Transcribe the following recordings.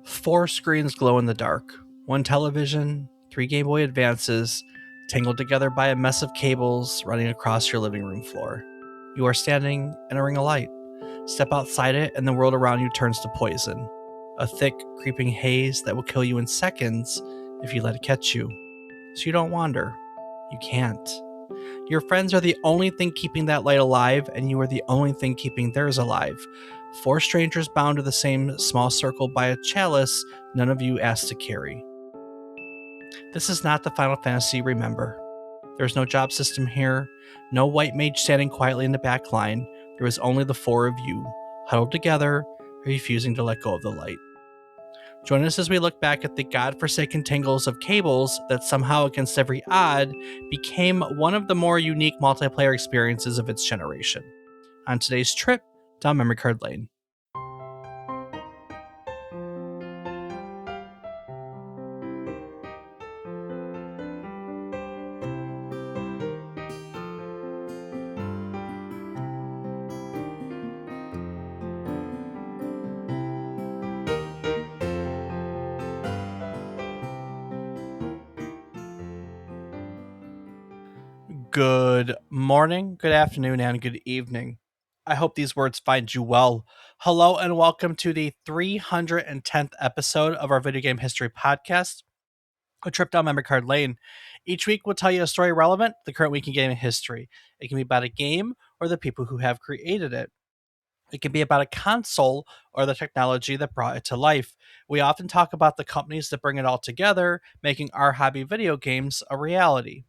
4 screens glow in the dark. 1 television, 3 Game Boy Advances, tangled together by a mess of cables running across your living room floor. You are standing in a ring of light. Step outside it, and the world around you turns to poison. A thick, creeping haze that will kill you in seconds if you let it catch you. So you don't wander. You can't. Your friends are the only thing keeping that light alive, and you are the only thing keeping theirs alive. 4 strangers bound to the same small circle by a chalice none of you asked to carry. This is not the Final Fantasy Remember. There's no job system here, no white mage standing quietly in the back line. There is only the 4 of you, huddled together, refusing to let go of the light. Join us as we look back at the godforsaken tangles of cables that somehow, against every odd, became one of the more unique multiplayer experiences of its generation. On today's trip down memory card lane. Good morning, good afternoon, and good evening. I hope these words find you well. Hello and welcome to the 310th episode of our video game history podcast, a trip down memory card lane. Each week we'll tell you a story relevant to the current week in gaming history. It can be about a game or the people who have created it. It can be about a console or the technology that brought it to life. We often talk about the companies that bring it all together, making our hobby video games a reality.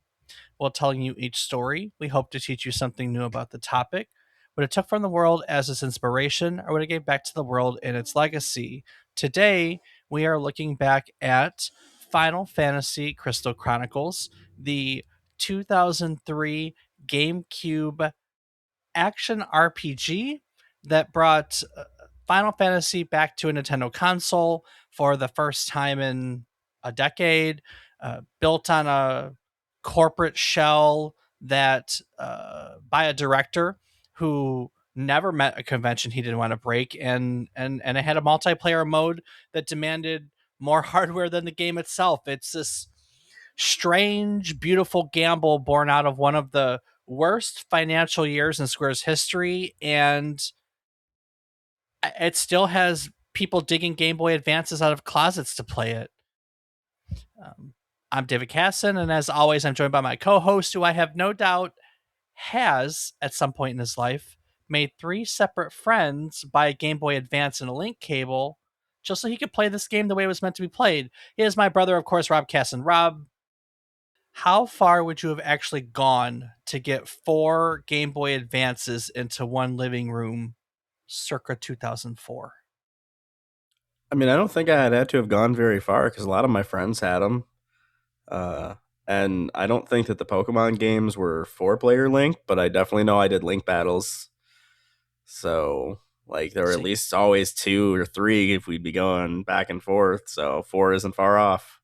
While telling you each story, we hope to teach you something new about the topic, what it took from the world as its inspiration, or what it gave back to the world in its legacy. Today, we are looking back at Final Fantasy Crystal Chronicles, the 2003 GameCube action RPG that brought Final Fantasy back to a Nintendo console for the first time in a decade, built on a corporate shell that by a director who never met a convention he didn't want to break, and it had a multiplayer mode that demanded more hardware than the game itself. It's this strange, beautiful gamble born out of one of the worst financial years in Square's history, and it still has people digging Game Boy Advances out of closets to play it. I'm David Casson, and as always, I'm joined by my co-host, who I have no doubt has, at some point in his life, made 3 separate friends buy a Game Boy Advance and a link cable just so he could play this game the way it was meant to be played. He is my brother, of course, Rob Casson. Rob, how far would you have actually gone to get 4 Game Boy Advances into one living room circa 2004? I mean, I don't think I had to have gone very far because a lot of my friends had them. And I don't think that the Pokemon games were 4-player Link, but I definitely know I did Link battles. So, like, there were at least always 2 or 3 if we'd be going back and forth. So 4 isn't far off.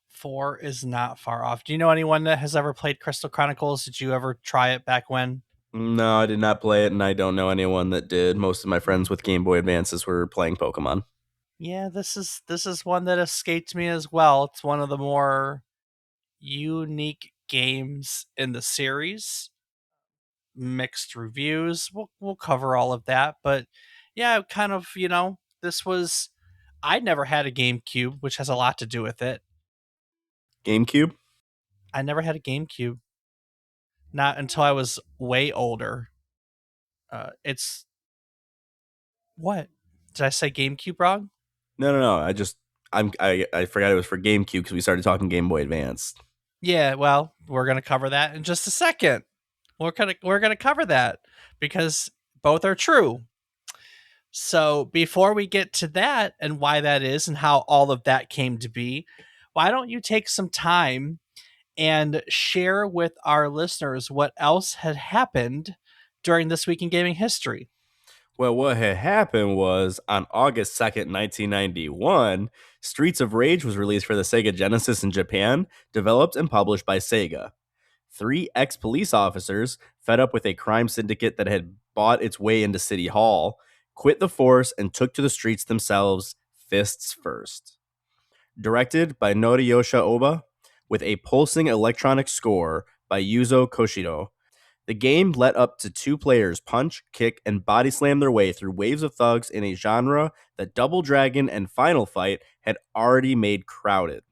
4 is not far off. Do you know anyone that has ever played Crystal Chronicles? Did you ever try it back when? No, I did not play it, and I don't know anyone that did. Most of my friends with Game Boy Advances were playing Pokemon. Yeah, this is one that escaped me as well. It's one of the more unique games in the series. Mixed reviews. We'll cover all of that, but yeah, kind of, this was I never had a GameCube, which has a lot to do with it. GameCube? I never had a GameCube. Not until I was way older. It's what? Did I say GameCube wrong? No. I forgot it was for GameCube because we started talking Game Boy Advance. Yeah, well, we're gonna cover that in just a second. We're gonna cover that because both are true. So before we get to that and why that is and how all of that came to be, why don't you take some time and share with our listeners what else had happened during this week in gaming history? Well, what had happened was on August 2nd, 1991, Streets of Rage was released for the Sega Genesis in Japan, developed and published by SaGa. 3 ex-police officers, fed up with a crime syndicate that had bought its way into City Hall, quit the force and took to the streets themselves, fists first. Directed by Noriyosha Oba, with a pulsing electronic score by Yuzo Koshiro, the game let up to two players punch, kick, and body slam their way through waves of thugs in a genre that Double Dragon and Final Fight had already made crowded.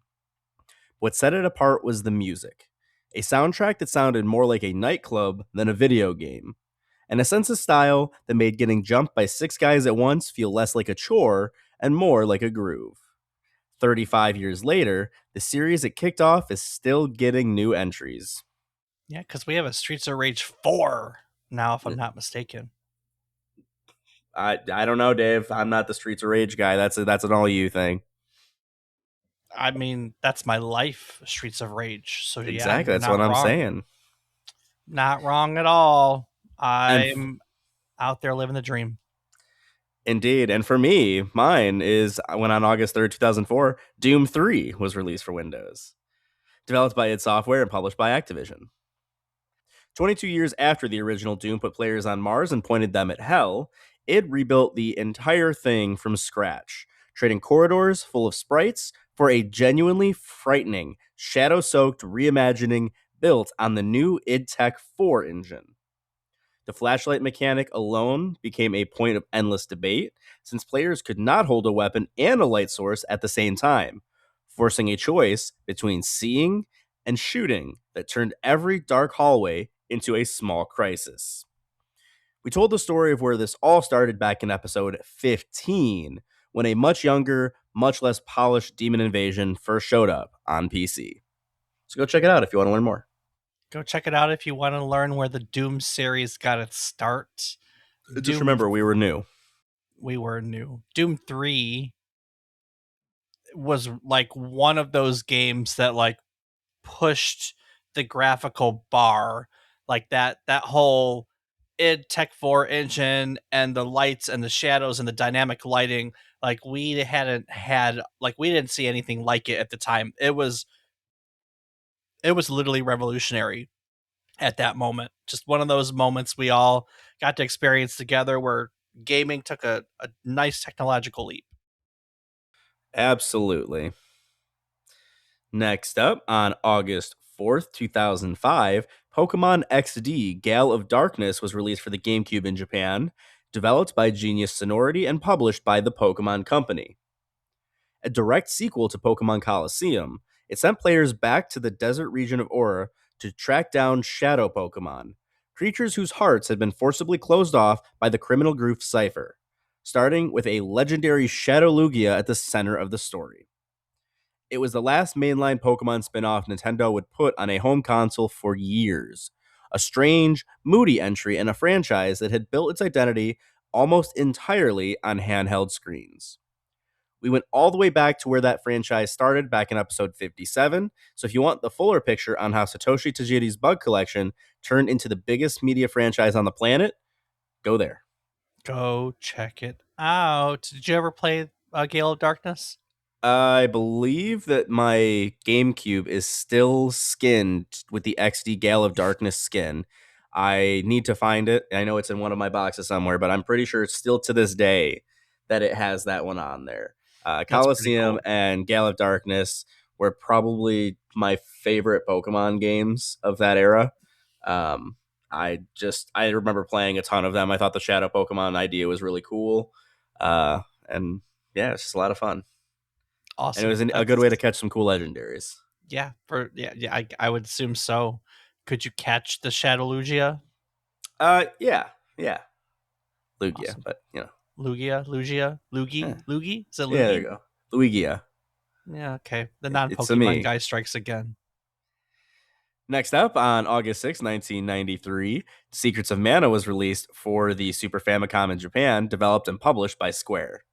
What set it apart was the music, a soundtrack that sounded more like a nightclub than a video game, and a sense of style that made getting jumped by six guys at once feel less like a chore and more like a groove. 35 years later, the series it kicked off is still getting new entries. Yeah, because we have a Streets of Rage 4 now, if I'm not mistaken. I don't know, Dave. I'm not the Streets of Rage guy. That's an all you thing. I mean, that's my life, Streets of Rage. So yeah, Exactly. you're That's what not I'm wrong. saying. Not wrong at all. And I'm out there living the dream. indeed. And for me, mine is when on August 3rd, 2004, Doom 3 was released for Windows. Developed by id Software and published by Activision. 22 years after the original Doom put players on Mars and pointed them at hell, it rebuilt the entire thing from scratch, trading corridors full of sprites for a genuinely frightening, shadow-soaked reimagining built on the new id Tech 4 engine. The flashlight mechanic alone became a point of endless debate, since players could not hold a weapon and a light source at the same time, forcing a choice between seeing and shooting that turned every dark hallway into a small crisis. We told the story of where this all started back in episode 15, when a much younger, much less polished Demon Invasion first showed up on PC. So go check it out if you want to learn more. Go check it out if you want to learn where the Doom series got its start. Just Doom, remember, we were new. we were new. Doom 3 was like one of those games that like pushed the graphical bar, like that whole id Tech 4 engine and the lights and the shadows and the dynamic lighting. Like we hadn't had, like we didn't see anything like it at the time. It was literally revolutionary at that moment. Just one of those moments we all got to experience together where gaming took a nice technological leap. Absolutely. Next up, on August 4th, 2005, Pokemon XD Gale of Darkness was released for the GameCube in Japan, developed by Genius Sonority and published by the Pokemon Company. A direct sequel to Pokemon Coliseum, it sent players back to the desert region of Aura to track down shadow Pokemon, creatures whose hearts had been forcibly closed off by the criminal group Cypher, starting with a legendary Shadow Lugia at the center of the story. It was the last mainline Pokemon spin-off Nintendo would put on a home console for years. A strange, moody entry in a franchise that had built its identity almost entirely on handheld screens. We went all the way back to where that franchise started back in episode 57, so if you want the fuller picture on how Satoshi Tajiri's Bug Collection turned into the biggest media franchise on the planet, go there. Go check it out. Did you ever play Gale of Darkness? I believe that my GameCube is still skinned with the XD Gale of Darkness skin. I need to find it. I know it's in one of my boxes somewhere, but I'm pretty sure it's still to this day that it has that one on there. That's pretty Coliseum cool. and Gale of Darkness were probably my favorite Pokemon games of that era. I remember playing a ton of them. I thought the Shadow Pokemon idea was really cool. And yeah, it's just a lot of fun. And it Awesome. was a good That's way to catch some cool legendaries. yeah. I would assume so. Could you catch the Shadow Lugia? Yeah, Lugia, Awesome. but you know, Lugia, eh, Lugi? Is it yeah, there you Lugi? go, Luigia. Yeah, okay. The It's a non-Pokemon me. guy strikes again. Next up, on August 6th, 1993, Secrets of Mana was released for the Super Famicom in Japan, developed and published by Square.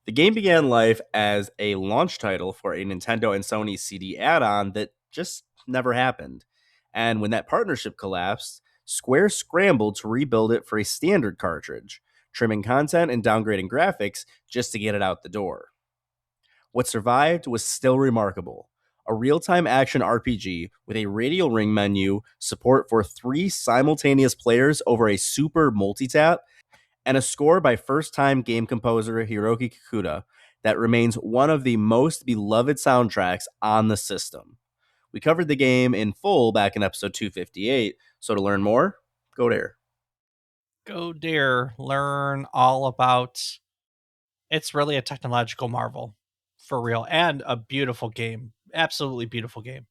The game began life as a launch title for a Nintendo and Sony CD add-on that just never happened. And when that partnership collapsed, Square scrambled to rebuild it for a standard cartridge, trimming content and downgrading graphics just to get it out the door. What survived was still remarkable. A real-time action RPG with a radial ring menu, support for 3 simultaneous players over a super multi-tap, and a score by first time game composer Hiroki Kikuta that remains one of the most beloved soundtracks on the system. We covered the game in full back in episode 258, so to learn more, go there. Go dare learn all about. It's really a technological marvel, for real, and a beautiful game. Absolutely beautiful game.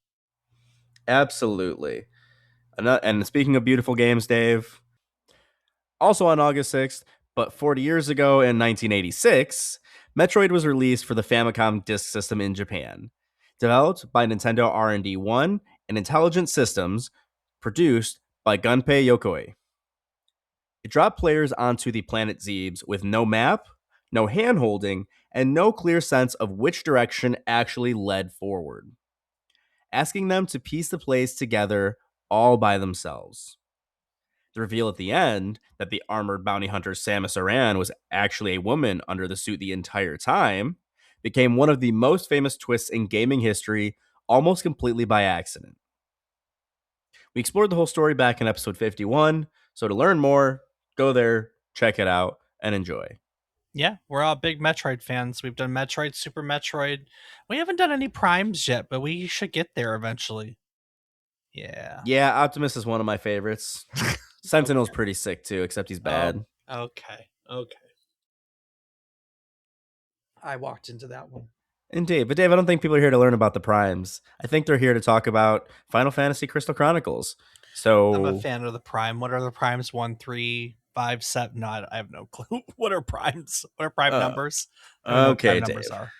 Absolutely. And speaking of beautiful games, Dave, also on August 6th, but 40 years ago in 1986, Metroid was released for the Famicom Disk System in Japan. Developed by Nintendo R&D 1 and Intelligent Systems, produced by Gunpei Yokoi. It dropped players onto the planet Zebes with no map, no hand-holding, and no clear sense of which direction actually led forward, asking them to piece the place together all by themselves. The reveal at the end that the armored bounty hunter Samus Aran was actually a woman under the suit the entire time became one of the most famous twists in gaming history, almost completely by accident. We explored the whole story back in episode 51, so to learn more, go there, check it out, and enjoy. Yeah, we're all big Metroid fans. We've done Metroid, Super Metroid. We haven't done any Primes yet, but we should get there eventually. Yeah. Yeah, Optimus is one of my favorites. Sentinel's Okay. pretty sick too, except he's Oh, bad. okay. Okay. I walked into that one. Indeed. But Dave, I don't think people are here to learn about the primes. I think they're here to talk about Final Fantasy Crystal Chronicles. I'm a So fan of the Prime. What are the Primes? 1, 3, 5, 7? No, I have no clue. What are Primes? What are Prime uh, numbers? I don't even know what Prime okay, numbers Dave. are.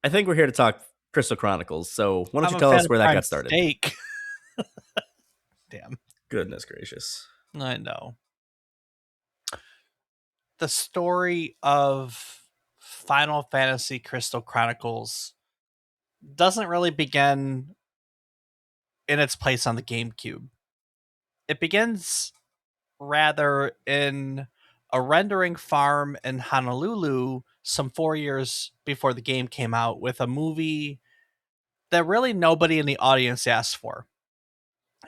I think we're here to talk Crystal Chronicles. So why don't I'm you a tell fan us of where that Prime got started? Steak. Damn. Goodness gracious. I know. The story of Final Fantasy Crystal Chronicles doesn't really begin in its place on the GameCube. It begins rather in a rendering farm in Honolulu some 4 years before the game came out with a movie that really nobody in the audience asked for.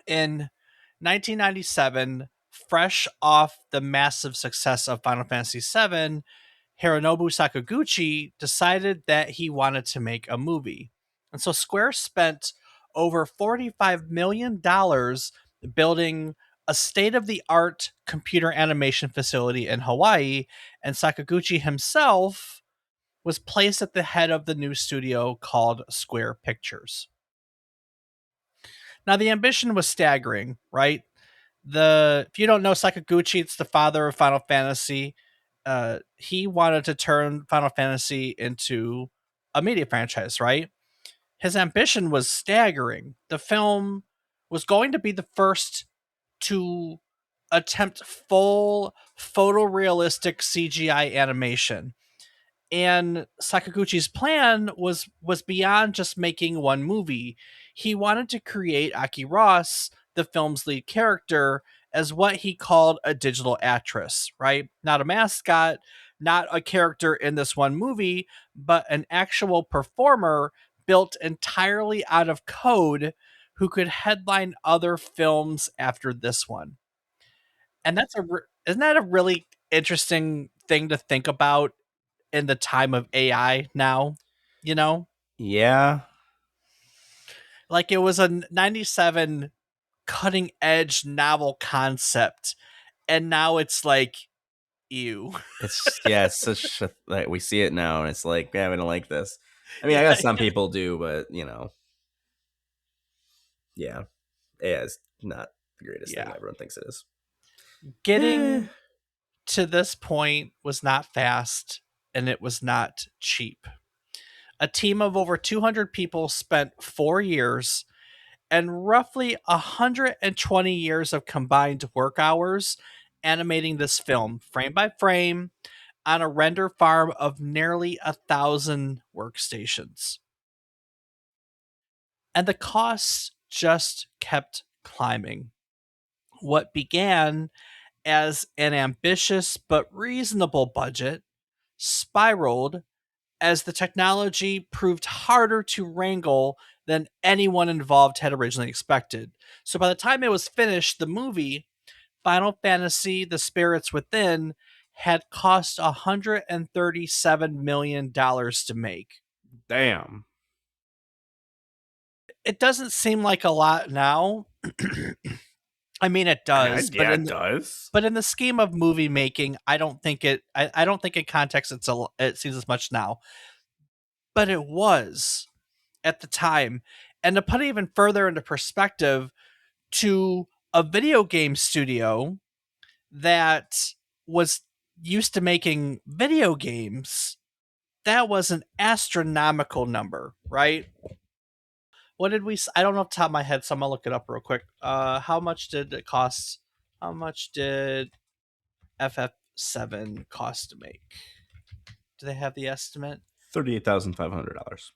In 1997, fresh off the massive success of Final Fantasy VII, Hironobu Sakaguchi decided that he wanted to make a movie. And so Square spent over $45 million building a state of the art computer animation facility in Hawaii, and Sakaguchi himself was placed at the head of the new studio called Square Pictures. Now, the ambition was staggering, right? If you don't know Sakaguchi, it's the father of Final Fantasy. He wanted to turn Final Fantasy into a media franchise, right? His ambition was staggering. The film was going to be the first to attempt full photorealistic CGI animation. And Sakaguchi's plan was beyond just making one movie. He wanted to create Aki Ross, the film's lead character, as what he called a digital actress, right? Not a mascot, not a character in this one movie, but an actual performer built entirely out of code who could headline other films after this one. And isn't that a really interesting thing to think about in the time of AI now, you know? Yeah, Like it was a 97 cutting edge novel concept and now it's like ew. it's such a, like we see it now, and it's like, yeah, we don't like this. I mean, I Yeah. guess some people do, but yeah, yeah, it's not the greatest thing Yeah. everyone thinks it is. Eh, Getting to this point was not fast and it was not cheap. A team of over 200 people spent 4 years and roughly 120 years of combined work hours animating this film frame by frame on a render farm of nearly 1,000 workstations. And the costs just kept climbing. What began as an ambitious but reasonable budget spiraled as the technology proved harder to wrangle than anyone involved had originally expected. So by the time it was finished, the movie, Final Fantasy The Spirits Within had cost $137 million to make. Damn. It doesn't seem like a lot now. I mean, it I mean, does, yeah, it does. but in the scheme of movie making, I don't think it. I don't think in context it seems as much now. But it was at the time, and to put it even further into perspective, to a video game studio that was used to making video games, that was an astronomical number, right? What did we? I don't know off the top of my head, so I'm gonna look it up real quick. How much did it cost? How much did FF7 cost to make? Do they have the estimate? $38,500.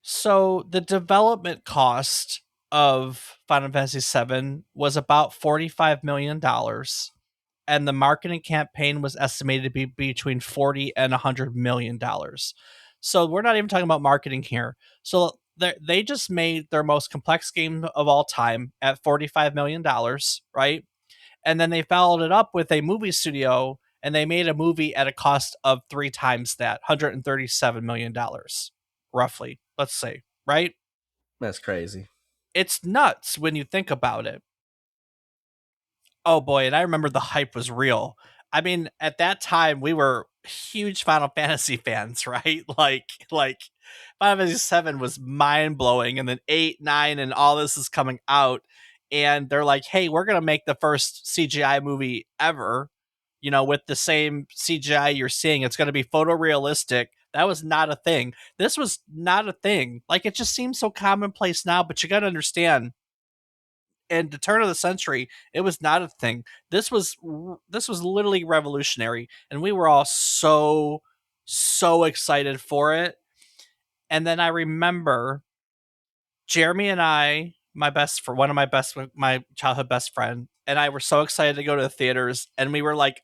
So the development cost of Final Fantasy VII was about $45 million, and the marketing campaign was estimated to be between $40 and $100 million. So we're not even talking about marketing here. So they just made their most complex game of all time at $45 million, right? And then they followed it up with a movie studio, and they made a movie at a cost of 3 times that, $137 million, roughly, let's say, right? That's crazy. It's nuts when you think about it. Oh boy, and I remember the hype was real. I mean, at that time we were huge Final Fantasy fans, right? Like Final Fantasy 7 was mind blowing, and then 8, 9, and all this is coming out, and they're like, hey, we're gonna make the first CGI movie ever, with the same CGI you're seeing. It's gonna be photorealistic. That was not a thing. This was not a thing. Like, it just seems so commonplace now, but you gotta understand, in the turn of the century, it was not a thing. This was literally revolutionary, and we were all so excited for it. And then I remember Jeremy and I, my childhood best friend, and I were so excited to go to the theaters, and we were like,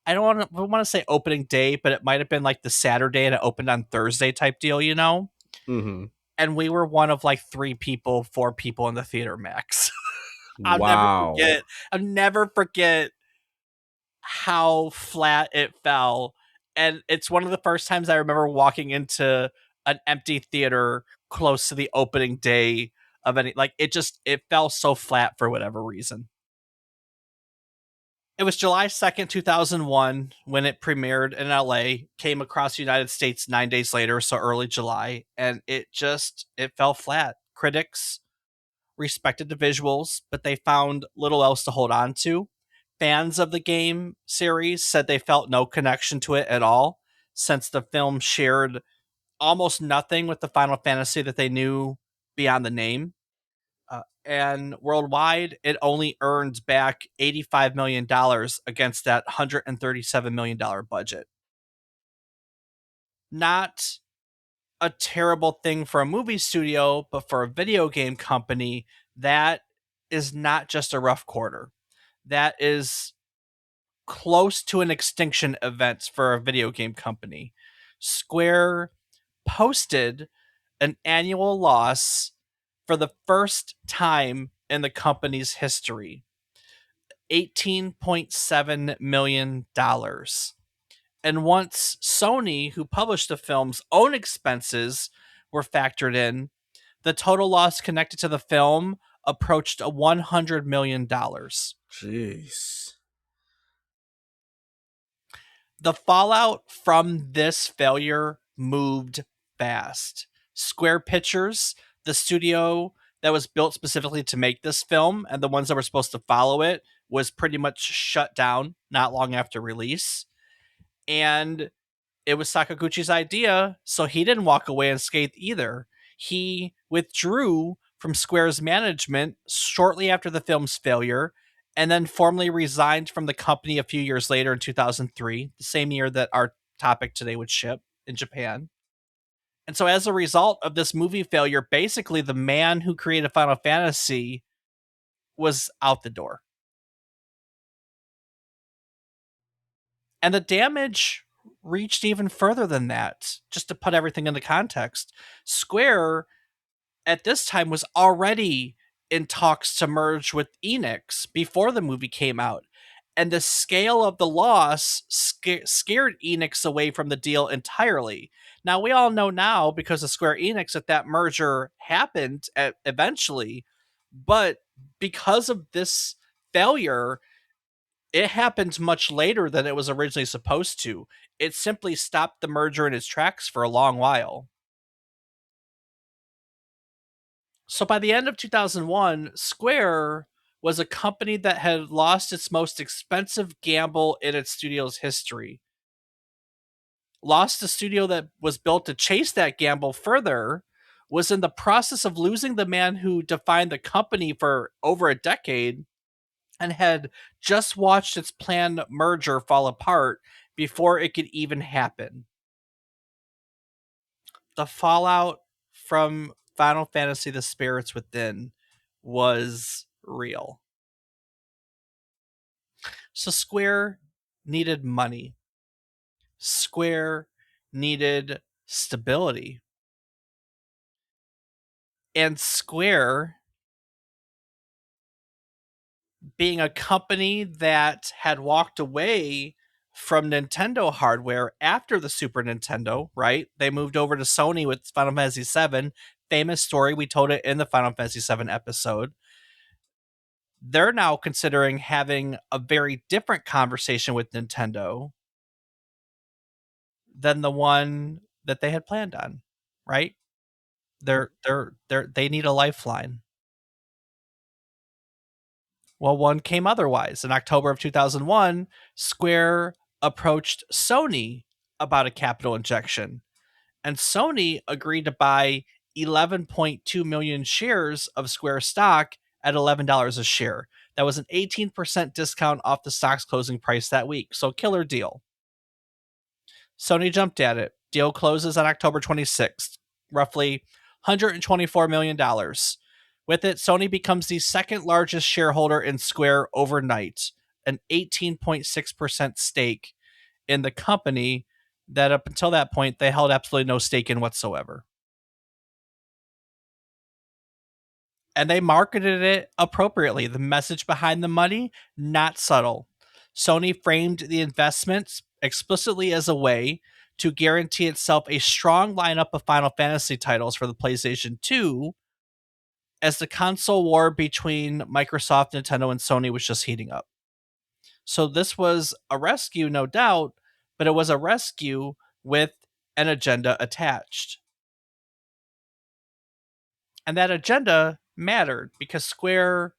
I don't want to say opening day, but it might have been like the Saturday and it opened on Thursday type deal. Mm-hmm. And we were one of like 4 people in the theater max. I'll never Wow. forget. I'll never forget how flat it fell. And it's one of the first times I remember walking into an empty theater close to the opening day of any, like, it fell so flat for whatever reason. It was July 2nd, 2001 when it premiered in LA, came across the United States 9 days later, so early July, and it fell flat. Critics respected the visuals, but they found little else to hold on to. Fans of the game series said they felt no connection to it at all, since the film shared almost nothing with the Final Fantasy that they knew beyond the name. And worldwide, it only earned back $85 million against that $137 million budget. Not a terrible thing for a movie studio, but for a video game company, that is not just a rough quarter. That is close to an extinction event for a video game company. Square posted an annual loss for the first time in the company's history, $18.7 million. And once Sony, who published the film's own expenses, were factored in, the total loss connected to the film approached $100 million. Jeez. The fallout from this failure moved fast. Square Pictures, the studio that was built specifically to make this film, and the ones that were supposed to follow it, was pretty much shut down not long after release. And it was Sakaguchi's idea, so he didn't walk away unscathed either. He withdrew from Square's management shortly after the film's failure, and then formally resigned from the company a few years later in 2003, the same year that our topic today would ship in Japan. And so, as a result of this movie failure, basically the man who created Final Fantasy was out the door. And the damage reached even further than that. Just to put everything into context, Square at this time was already in talks to merge with Enix before the movie came out. And the scale of the loss scared Enix away from the deal entirely. Now, we all know now, because of Square Enix, that merger happened eventually. But because of this failure, it happened much later than it was originally supposed to. It simply stopped the merger in its tracks for a long while. So by the end of 2001, Square was a company that had lost its most expensive gamble in its studio's history. Lost a studio that was built to chase that gamble further, was in the process of losing the man who defined the company for over a decade, and had just watched its planned merger fall apart before it could even happen. The fallout from Final Fantasy The Spirits Within was real. So Square needed money. Square needed stability. And Square, being a company that had walked away from Nintendo hardware after the Super Nintendo, right? They moved over to Sony with Final Fantasy VII. Famous story. We told it in the Final Fantasy VII episode. They're now considering having a very different conversation with Nintendo than the one that they had planned on, right? They need a lifeline. Well, one came otherwise. In October of 2001, Square approached Sony about a capital injection, and Sony agreed to buy 11.2 million shares of Square stock at $11 a share. That was an 18% discount off the stock's closing price that week. So, killer deal. Sony jumped at it. Deal closes on October 26th, roughly $124 million. With it, Sony becomes the second largest shareholder in Square overnight, an 18.6% stake in the company that up until that point they held absolutely no stake in whatsoever. And they marketed it appropriately. The message behind the money, not subtle. Sony framed the investments explicitly as a way to guarantee itself a strong lineup of Final Fantasy titles for the PlayStation 2, as the console war between Microsoft, Nintendo, and Sony was just heating up. So this was a rescue, no doubt, but it was a rescue with an agenda attached. And that agenda mattered because Square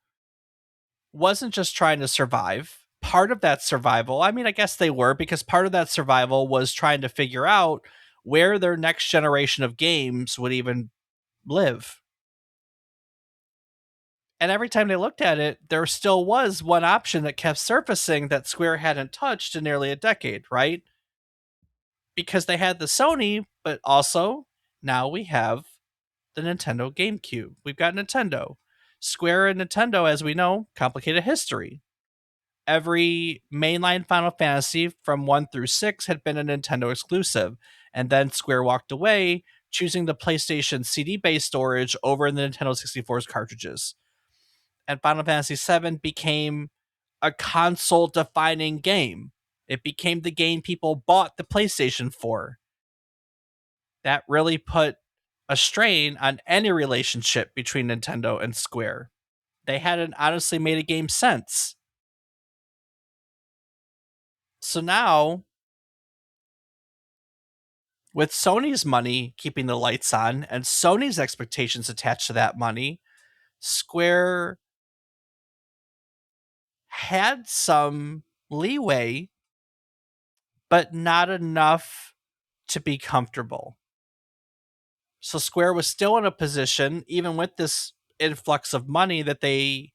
wasn't just trying to survive. Part of that survival, I mean, I guess they were, because part of that survival was trying to figure out where their next generation of games would even live. And every time they looked at it, there still was one option that kept surfacing that Square hadn't touched in nearly a decade, right? Because they had the Sony, but also now we have the Nintendo GameCube. We've got Nintendo. Square and Nintendo, as we know, complicated history. Every mainline Final Fantasy from 1 through 6 had been a Nintendo exclusive, and then Square walked away, choosing the PlayStation CD-based storage over the Nintendo 64's cartridges. And Final Fantasy VII became a console-defining game. It became the game people bought the PlayStation for. That really put a strain on any relationship between Nintendo and Square. They hadn't honestly made a game since. So now, with Sony's money keeping the lights on and Sony's expectations attached to that money, Square had some leeway, but not enough to be comfortable. So Square was still in a position, even with this influx of money, that they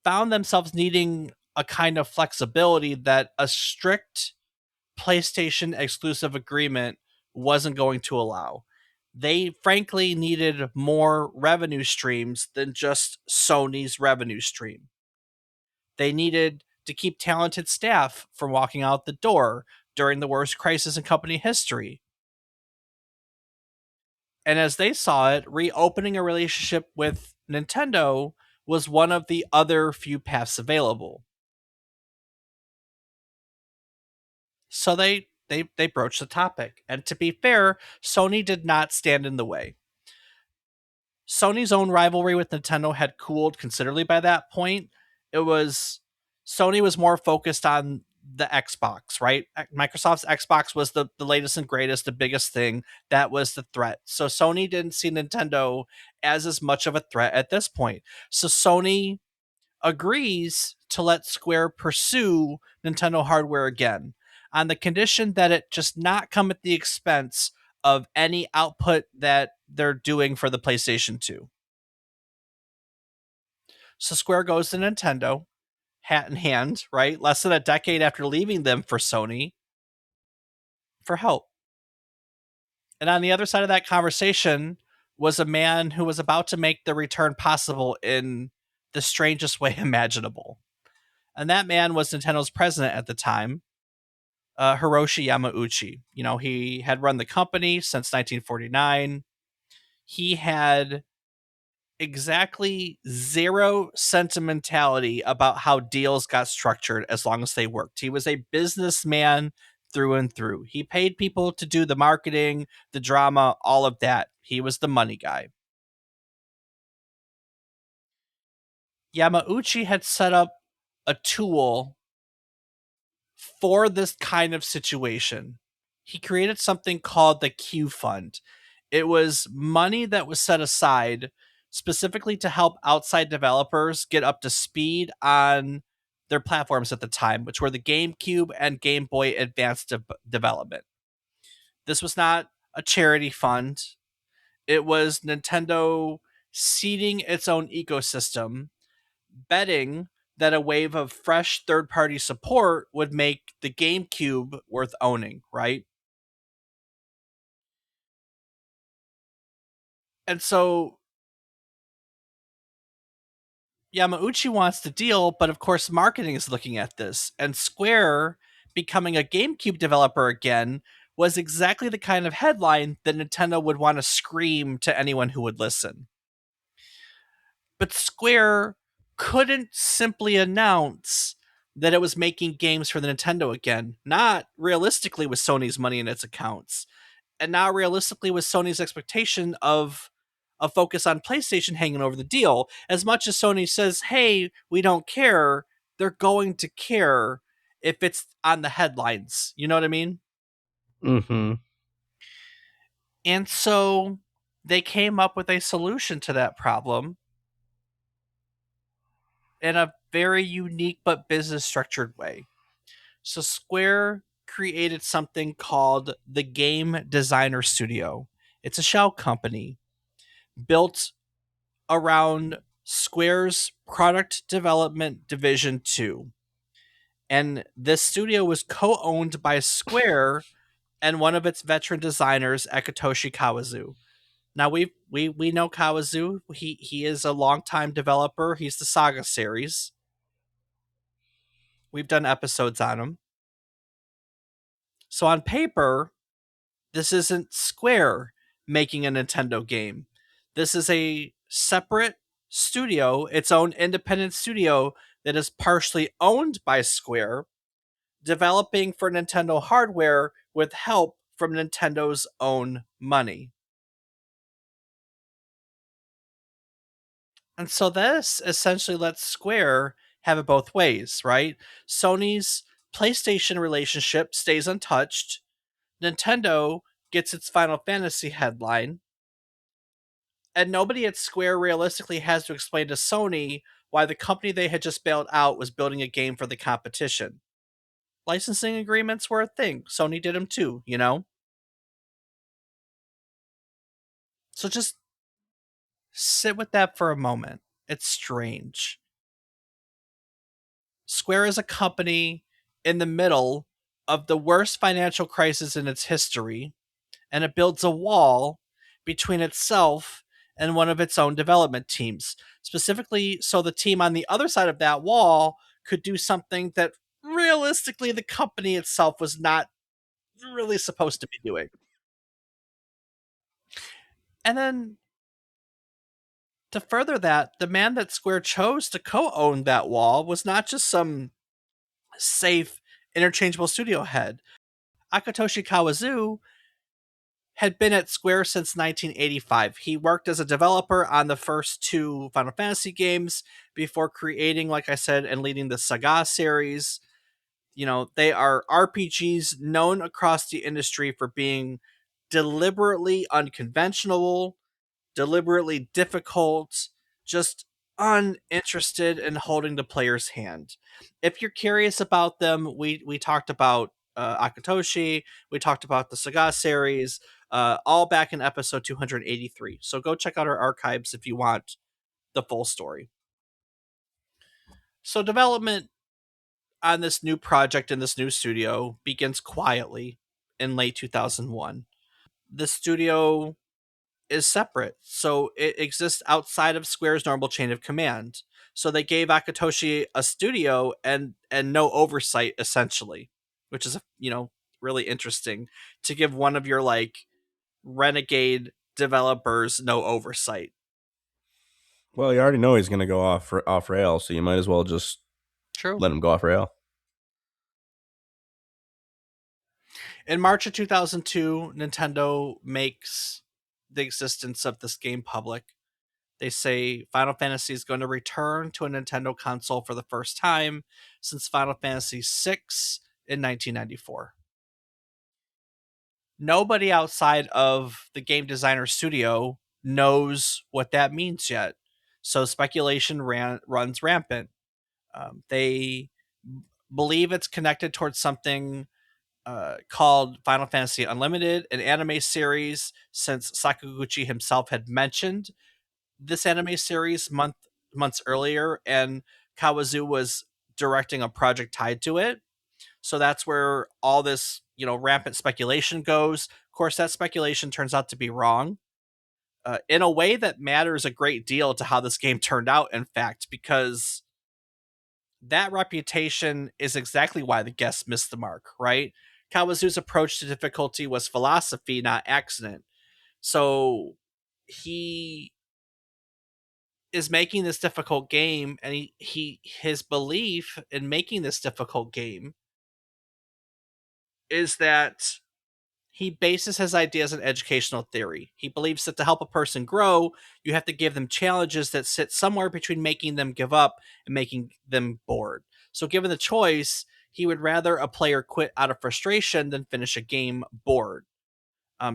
found themselves needing a kind of flexibility that a strict PlayStation exclusive agreement wasn't going to allow. They frankly needed more revenue streams than just Sony's revenue stream. They needed to keep talented staff from walking out the door during the worst crisis in company history. And as they saw it, reopening a relationship with Nintendo was one of the other few paths available. So they broached the topic. And to be fair, Sony did not stand in the way. Sony's own rivalry with Nintendo had cooled considerably by that point. It was Sony was more focused on the Xbox, right? Microsoft's Xbox was the latest and greatest, the biggest thing. That was the threat. So Sony didn't see Nintendo as much of a threat at this point. So Sony agrees to let Square pursue Nintendo hardware again on the condition that it just not come at the expense of any output that they're doing for the PlayStation 2. So Square goes to Nintendo, hat in hand, right? Less than a decade after leaving them for Sony for help. And on the other side of that conversation was a man who was about to make the return possible in the strangest way imaginable. And that man was Nintendo's president at the time, Hiroshi Yamauchi. You know, he had run the company since 1949. He had exactly zero sentimentality about how deals got structured as long as they worked. He was a businessman through and through. He paid people to do the marketing, the drama, all of that. He was the money guy. Yamauchi had set up a tool for this kind of situation. He created something called the Q Fund. It was money that was set aside specifically to help outside developers get up to speed on their platforms at the time, which were the GameCube and Game Boy Advanced development. This was not a charity fund, it was Nintendo seeding its own ecosystem, betting that a wave of fresh third party support would make the GameCube worth owning, right? And so Yamauchi wants to deal, but of course, marketing is looking at this. And Square becoming a GameCube developer again was exactly the kind of headline that Nintendo would want to scream to anyone who would listen. But Square couldn't simply announce that it was making games for the Nintendo again, not realistically with Sony's money in its accounts, and not realistically with Sony's expectation of a focus on PlayStation hanging over the deal. As much as Sony says, hey, we don't care, they're going to care if it's on the headlines. You know what I mean? Mm-hmm. And so they came up with a solution to that problem in a very unique but business structured way. So Square created something called the Game Designer Studio. It's a shell company built around Square's product development division 2. And this studio was co-owned by Square and one of its veteran designers, Akitoshi Kawazu. Now we know Kawazu. He is a longtime developer. He's the SaGa series. We've done episodes on him. So on paper, this isn't Square making a Nintendo game. This is a separate studio, its own independent studio that is partially owned by Square, developing for Nintendo hardware with help from Nintendo's own money. And so this essentially lets Square have it both ways, right? Sony's PlayStation relationship stays untouched. Nintendo gets its Final Fantasy headline, and nobody at Square realistically has to explain to Sony why the company they had just bailed out was building a game for the competition. Licensing agreements were a thing. Sony did them too, you know? So just sit with that for a moment. It's strange. Square is a company in the middle of the worst financial crisis in its history, and it builds a wall between itself and one of its own development teams, specifically so the team on the other side of that wall could do something that realistically the company itself was not really supposed to be doing. And then To further that, the man that Square chose to co own that wall was not just some safe, interchangeable studio head. Akitoshi Kawazu had been at Square since 1985. He worked as a developer on the first two Final Fantasy games before creating, like I said, and leading the SaGa series. They are RPGs known across the industry for being deliberately unconventional, deliberately difficult, just uninterested in holding the player's hand. If you're curious about them, we talked about Akitoshi, we talked about the Saga series, all back in episode 283. So go check out our archives if you want the full story. So development on this new project in this new studio begins quietly in late 2001. The studio is separate, so it exists outside of Square's normal chain of command. So they gave Akitoshi a studio and no oversight essentially, which is really interesting to give one of your like renegade developers no oversight. Well, you already know he's going to go off rail, so you might as well just True. let him go off rail. In March of 2002, Nintendo makes the existence of this game public. They say Final Fantasy is going to return to a Nintendo console for the first time since Final Fantasy VI in 1994. Nobody outside of the game designer studio knows what that means yet. So speculation runs rampant. They believe it's connected towards something called Final Fantasy Unlimited, an anime series, since Sakaguchi himself had mentioned this anime series months earlier, and Kawazu was directing a project tied to it. So that's where all this, rampant speculation goes. Of course, that speculation turns out to be wrong. In a way that matters a great deal to how this game turned out, in fact, because that reputation is exactly why the guests missed the mark, right? Kawazu's approach to difficulty was philosophy, not accident. So he is making this difficult game, and his belief in making this difficult game is that he bases his ideas on educational theory. He believes that to help a person grow, you have to give them challenges that sit somewhere between making them give up and making them bored. So given the choice, he would rather a player quit out of frustration than finish a game bored.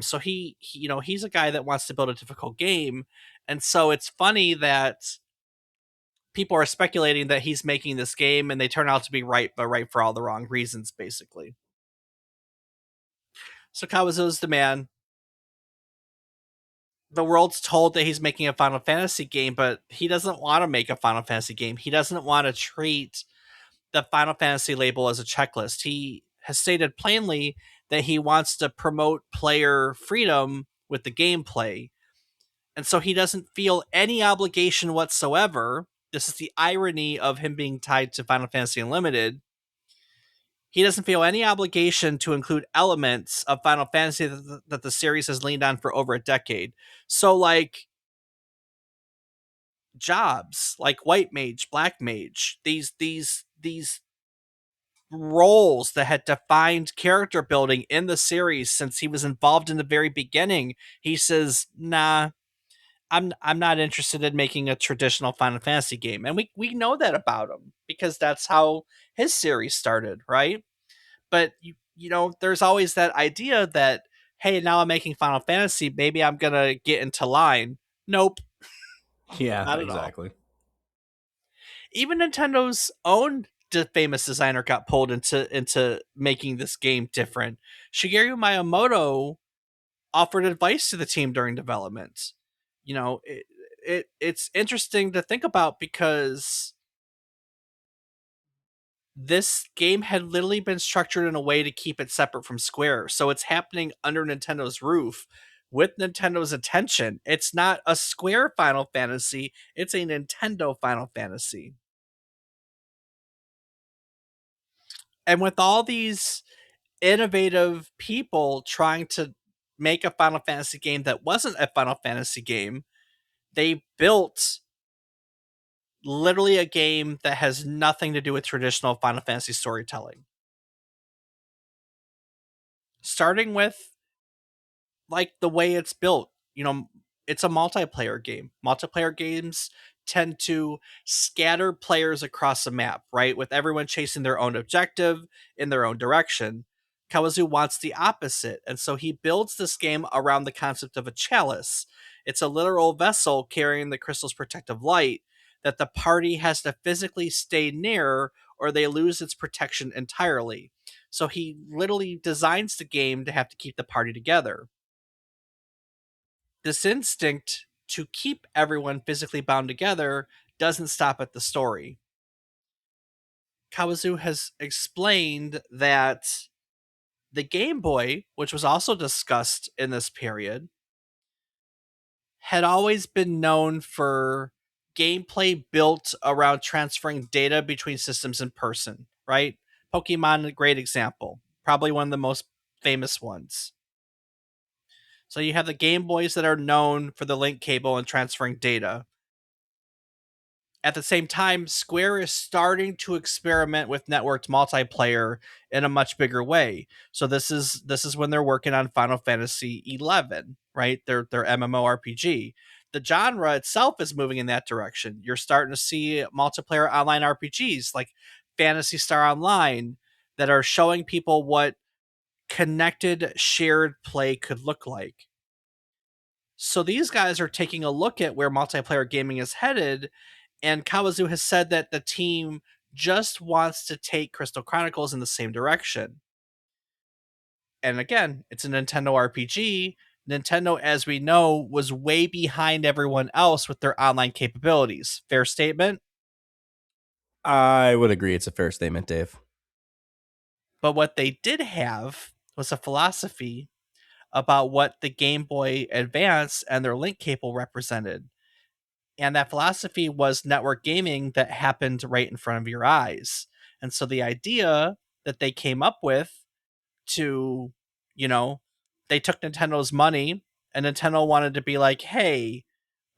So he's a guy that wants to build a difficult game, and so it's funny that people are speculating that he's making this game and they turn out to be right, but right for all the wrong reasons, basically. So Kawazu's the man. The world's told that he's making a Final Fantasy game, but he doesn't want to make a Final Fantasy game. He doesn't want to treat the Final Fantasy label as a checklist. He has stated plainly that he wants to promote player freedom with the gameplay. And so he doesn't feel any obligation whatsoever. This is the irony of him being tied to Final Fantasy Unlimited. He doesn't feel any obligation to include elements of Final Fantasy that the series has leaned on for over a decade. So, like, jobs like white mage, black mage, these roles that had defined character building in the series since he was involved in the very beginning. He says, "Nah, I'm not interested in making a traditional Final Fantasy game." And we know that about him because that's how his series started, right? But there's always that idea that, hey, now I'm making Final Fantasy, maybe I'm going to get into line. Nope, Yeah, not at all. exactly. Even Nintendo's own famous designer got pulled into making this game different. Shigeru Miyamoto offered advice to the team during development. It's interesting to think about because this game had literally been structured in a way to keep it separate from Square. So it's happening under Nintendo's roof with Nintendo's attention. It's not a Square Final Fantasy, it's a Nintendo Final Fantasy. And with all these innovative people trying to make a Final Fantasy game that wasn't a Final Fantasy game, They built literally a game that has nothing to do with traditional Final Fantasy storytelling. Starting with like the way it's built, it's a multiplayer game. Multiplayer games tend to scatter players across the map, right? With everyone chasing their own objective in their own direction. Kawazu wants the opposite, and so he builds this game around the concept of a chalice. It's a literal vessel carrying the crystal's protective light that the party has to physically stay near or they lose its protection entirely. So he literally designs the game to have to keep the party together. This instinct to keep everyone physically bound together doesn't stop at the story. Kawazu has explained that the Game Boy, which was also discussed in this period, had always been known for gameplay built around transferring data between systems in person, right? Pokemon, a great example, probably one of the most famous ones. So you have the Game Boys that are known for the link cable and transferring data. At the same time, Square is starting to experiment with networked multiplayer in a much bigger way. So this is when they're working on Final Fantasy 11, right? Their MMORPG. The genre itself is moving in that direction. You're starting to see multiplayer online RPGs like Fantasy Star Online that are showing people what connected shared play could look like. So these guys are taking a look at where multiplayer gaming is headed, and Kawazu has said that the team just wants to take Crystal Chronicles in the same direction. And again, it's a Nintendo RPG. Nintendo, as we know, was way behind everyone else with their online capabilities. Fair statement? I would agree it's a fair statement, Dave. But what they did have was a philosophy about what the Game Boy Advance and their link cable represented. And that philosophy was network gaming that happened right in front of your eyes. And so the idea that they came up with to, you know, they took Nintendo's money and Nintendo wanted to be like, hey,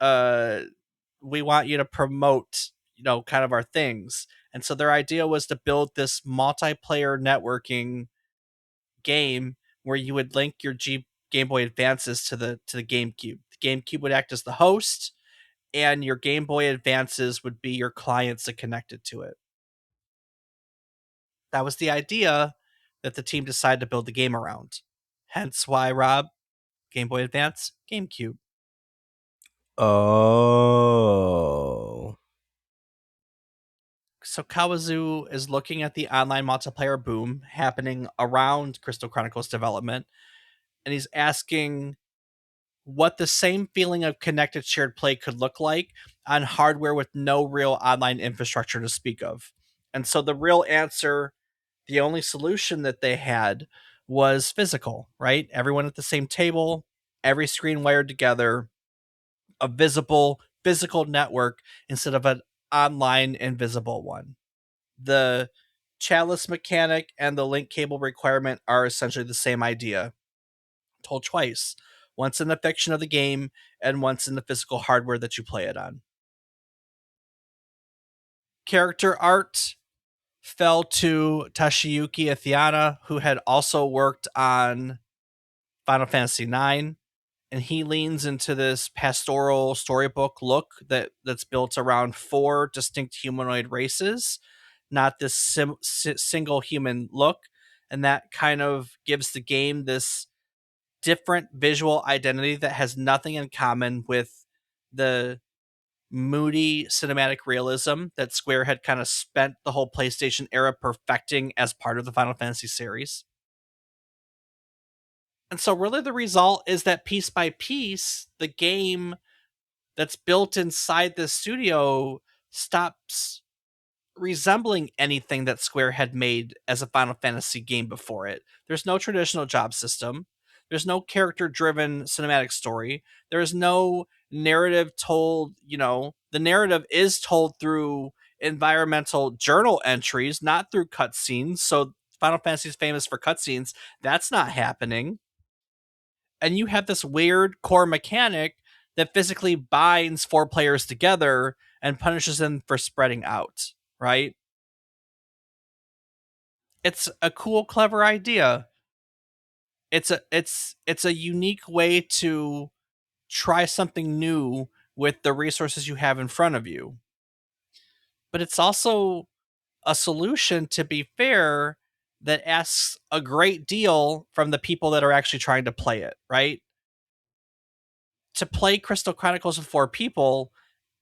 uh, we want you to promote, kind of our things. And so their idea was to build this multiplayer networking game where you would link your Game Boy Advances to the GameCube. The GameCube would act as the host, and your Game Boy Advances would be your clients that connected to it. That was the idea that the team decided to build the game around. Hence why, Rob, Game Boy Advance, GameCube. Oh. So Kawazu is looking at the online multiplayer boom happening around Crystal Chronicles development, and he's asking what the same feeling of connected shared play could look like on hardware with no real online infrastructure to speak of. And so the real answer, the only solution that they had was physical, right? Everyone at the same table, every screen wired together, a visible physical network instead of an online invisible one. The chalice mechanic and the link cable requirement are essentially the same idea, told twice, once in the fiction of the game and once in the physical hardware that you play it on. Character art fell to Toshiyuki Athiana, who had also worked on Final Fantasy IX, and he leans into this pastoral storybook look that's built around four distinct humanoid races, not this single human look, and that kind of gives the game this different visual identity that has nothing in common with the moody cinematic realism that Square had kind of spent the whole PlayStation era perfecting as part of the Final Fantasy series. And so, really, the result is that piece by piece, the game that's built inside the studio stops resembling anything that Square had made as a Final Fantasy game before it. There's no traditional job system. There's no character driven cinematic story. There is no narrative told, the narrative is told through environmental journal entries, not through cutscenes. So Final Fantasy is famous for cutscenes. That's not happening. And you have this weird core mechanic that physically binds four players together and punishes them for spreading out, right? It's a cool, clever idea. It's a unique way to try something new with the resources you have in front of you. But it's also a solution, to be fair, that asks a great deal from the people that are actually trying to play it, right? To play Crystal Chronicles with four people,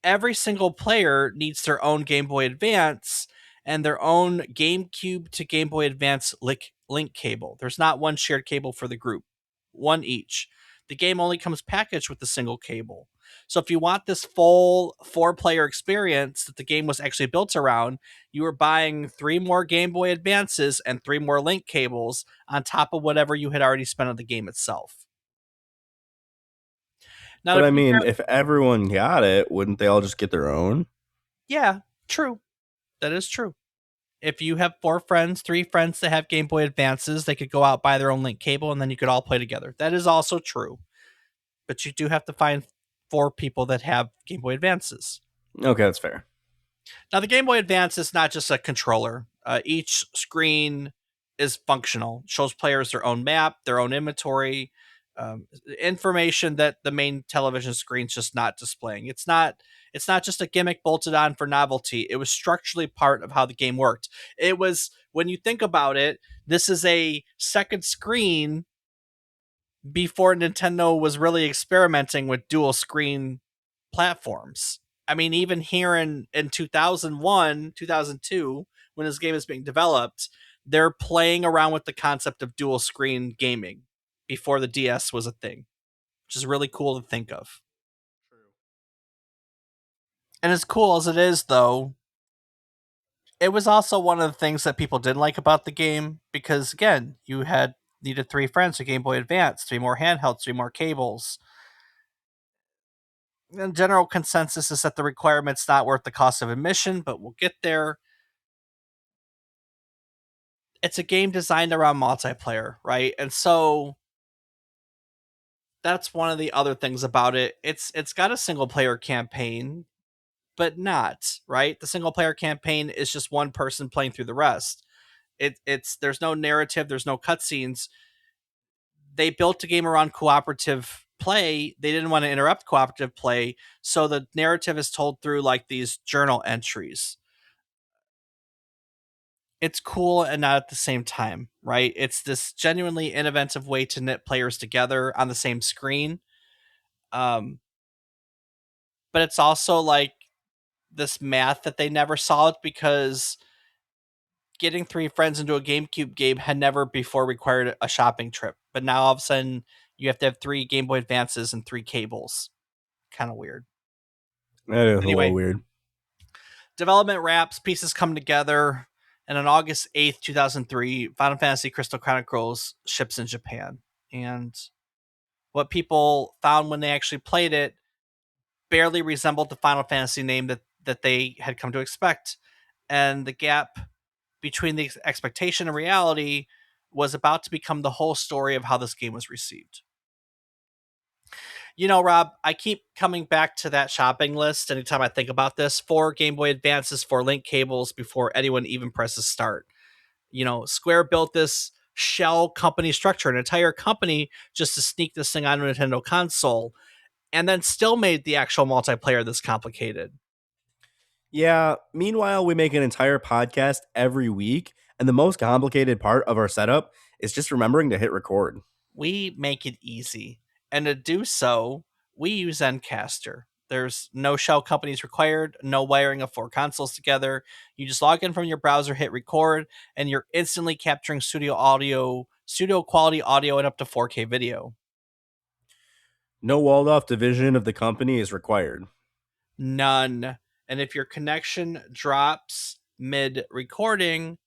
every single player needs their own Game Boy Advance and their own GameCube to Game Boy Advance link cable. There's not one shared cable for the group, one each. The game only comes packaged with a single cable. So if you want this full four-player experience that the game was actually built around, you are buying three more Game Boy Advances and three more link cables on top of whatever you had already spent on the game itself. Now, But to I be mean, fair, if everyone got it, wouldn't they all just get their own? yeah, true. That is true. If you have four friends, three friends that have Game Boy Advances, they could go out, buy their own link cable, and then you could all play together. That is also true. But you do have to find four people that have Game Boy Advances. Okay, that's fair. Now, the Game Boy Advance is not just a controller. Each screen is functional, shows players their own map, their own inventory, information that the main television screen's just not displaying. It's not just a gimmick bolted on for novelty. It was structurally part of how the game worked. It was, when you think about it, this is a second screen before Nintendo was really experimenting with dual screen platforms. I mean, even here in 2001, 2002, when this game is being developed, they're playing around with the concept of dual screen gaming before the DS was a thing, which is really cool to think of. And as cool as it is, though, it was also one of the things that people didn't like about the game because, again, you had needed three friends to Game Boy Advance, three more handhelds, three more cables. And general consensus is that the requirement's not worth the cost of admission, but we'll get there. It's a game designed around multiplayer, right? And so that's one of the other things about it. It's got a single player campaign, but not, right? The single player campaign is just one person playing through the rest. It's there's no narrative, there's no cutscenes. They built a game around cooperative play. They didn't want to interrupt cooperative play, so the narrative is told through like these journal entries. It's cool and not at the same time, right? It's this genuinely innovative way to knit players together on the same screen. Um, but it's also like this math that they never solved because getting three friends into a GameCube game had never before required a shopping trip. But now all of a sudden you have to have three Game Boy Advances and three cables. Kind of weird. That is a little Anyway, weird. development wraps, pieces come together, and on August 8th, 2003, Final Fantasy Crystal Chronicles ships in Japan. And what people found when they actually played it barely resembled the Final Fantasy name that they had come to expect. And the gap between the expectation and reality was about to become the whole story of how this game was received. You know, Rob, I keep coming back to that shopping list anytime I think about this. Four Game Boy Advances, four link cables before anyone even presses start. You know, Square built this shell company structure, an entire company just to sneak this thing onto a Nintendo console, and then still made the actual multiplayer this complicated. Yeah, meanwhile, we make an entire podcast every week, and the most complicated part of our setup is just remembering to hit record. We make it easy. And to do so, we use Zencaster. There's no shell companies required, no wiring of four consoles together. You just log in from your browser, hit record, and you're instantly capturing studio quality audio, and up to 4K video. No walled off division of the company is required. None. And if your connection drops mid recording,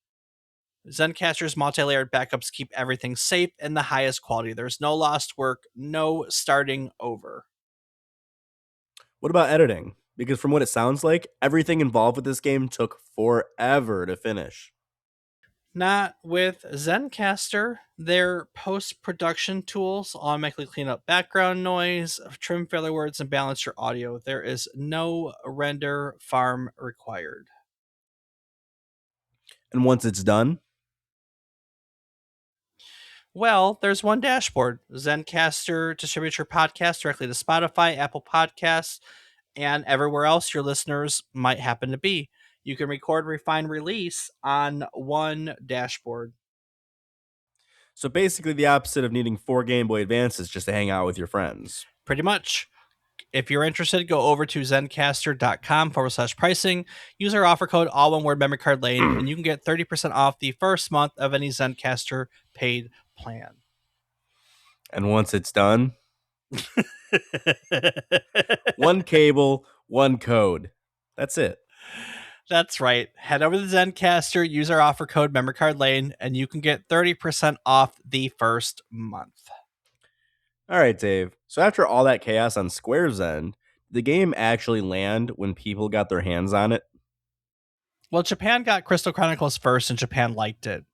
Zencaster's multi-layered backups keep everything safe and the highest quality. There's no lost work, no starting over. What about editing? Because from what it sounds like, everything involved with this game took forever to finish. Not with Zencaster. Their post production tools automatically clean up background noise, trim filler words, and balance your audio. There is no render farm required. And once it's done, Well, there's one dashboard. Zencaster distributes your podcast directly to Spotify, Apple Podcasts, and everywhere else your listeners might happen to be. You can record, refine, release on one dashboard. so basically the opposite of needing 4 Game Boy Advances just to hang out with your friends. Pretty much. If you're interested, go over to zencaster.com/pricing. Use our offer code, all one word, memory card lane, and you can get 30% off the first month of any Zencaster paid plan. And once it's done, one cable, one code. That's it. That's right. Head over to Zencaster, use our offer code, memory card lane, and you can get 30% off the first month. All right, Dave. So after all that chaos on Square's end, did the game actually land when people got their hands on it? Well, Japan got Crystal Chronicles first, and Japan liked it.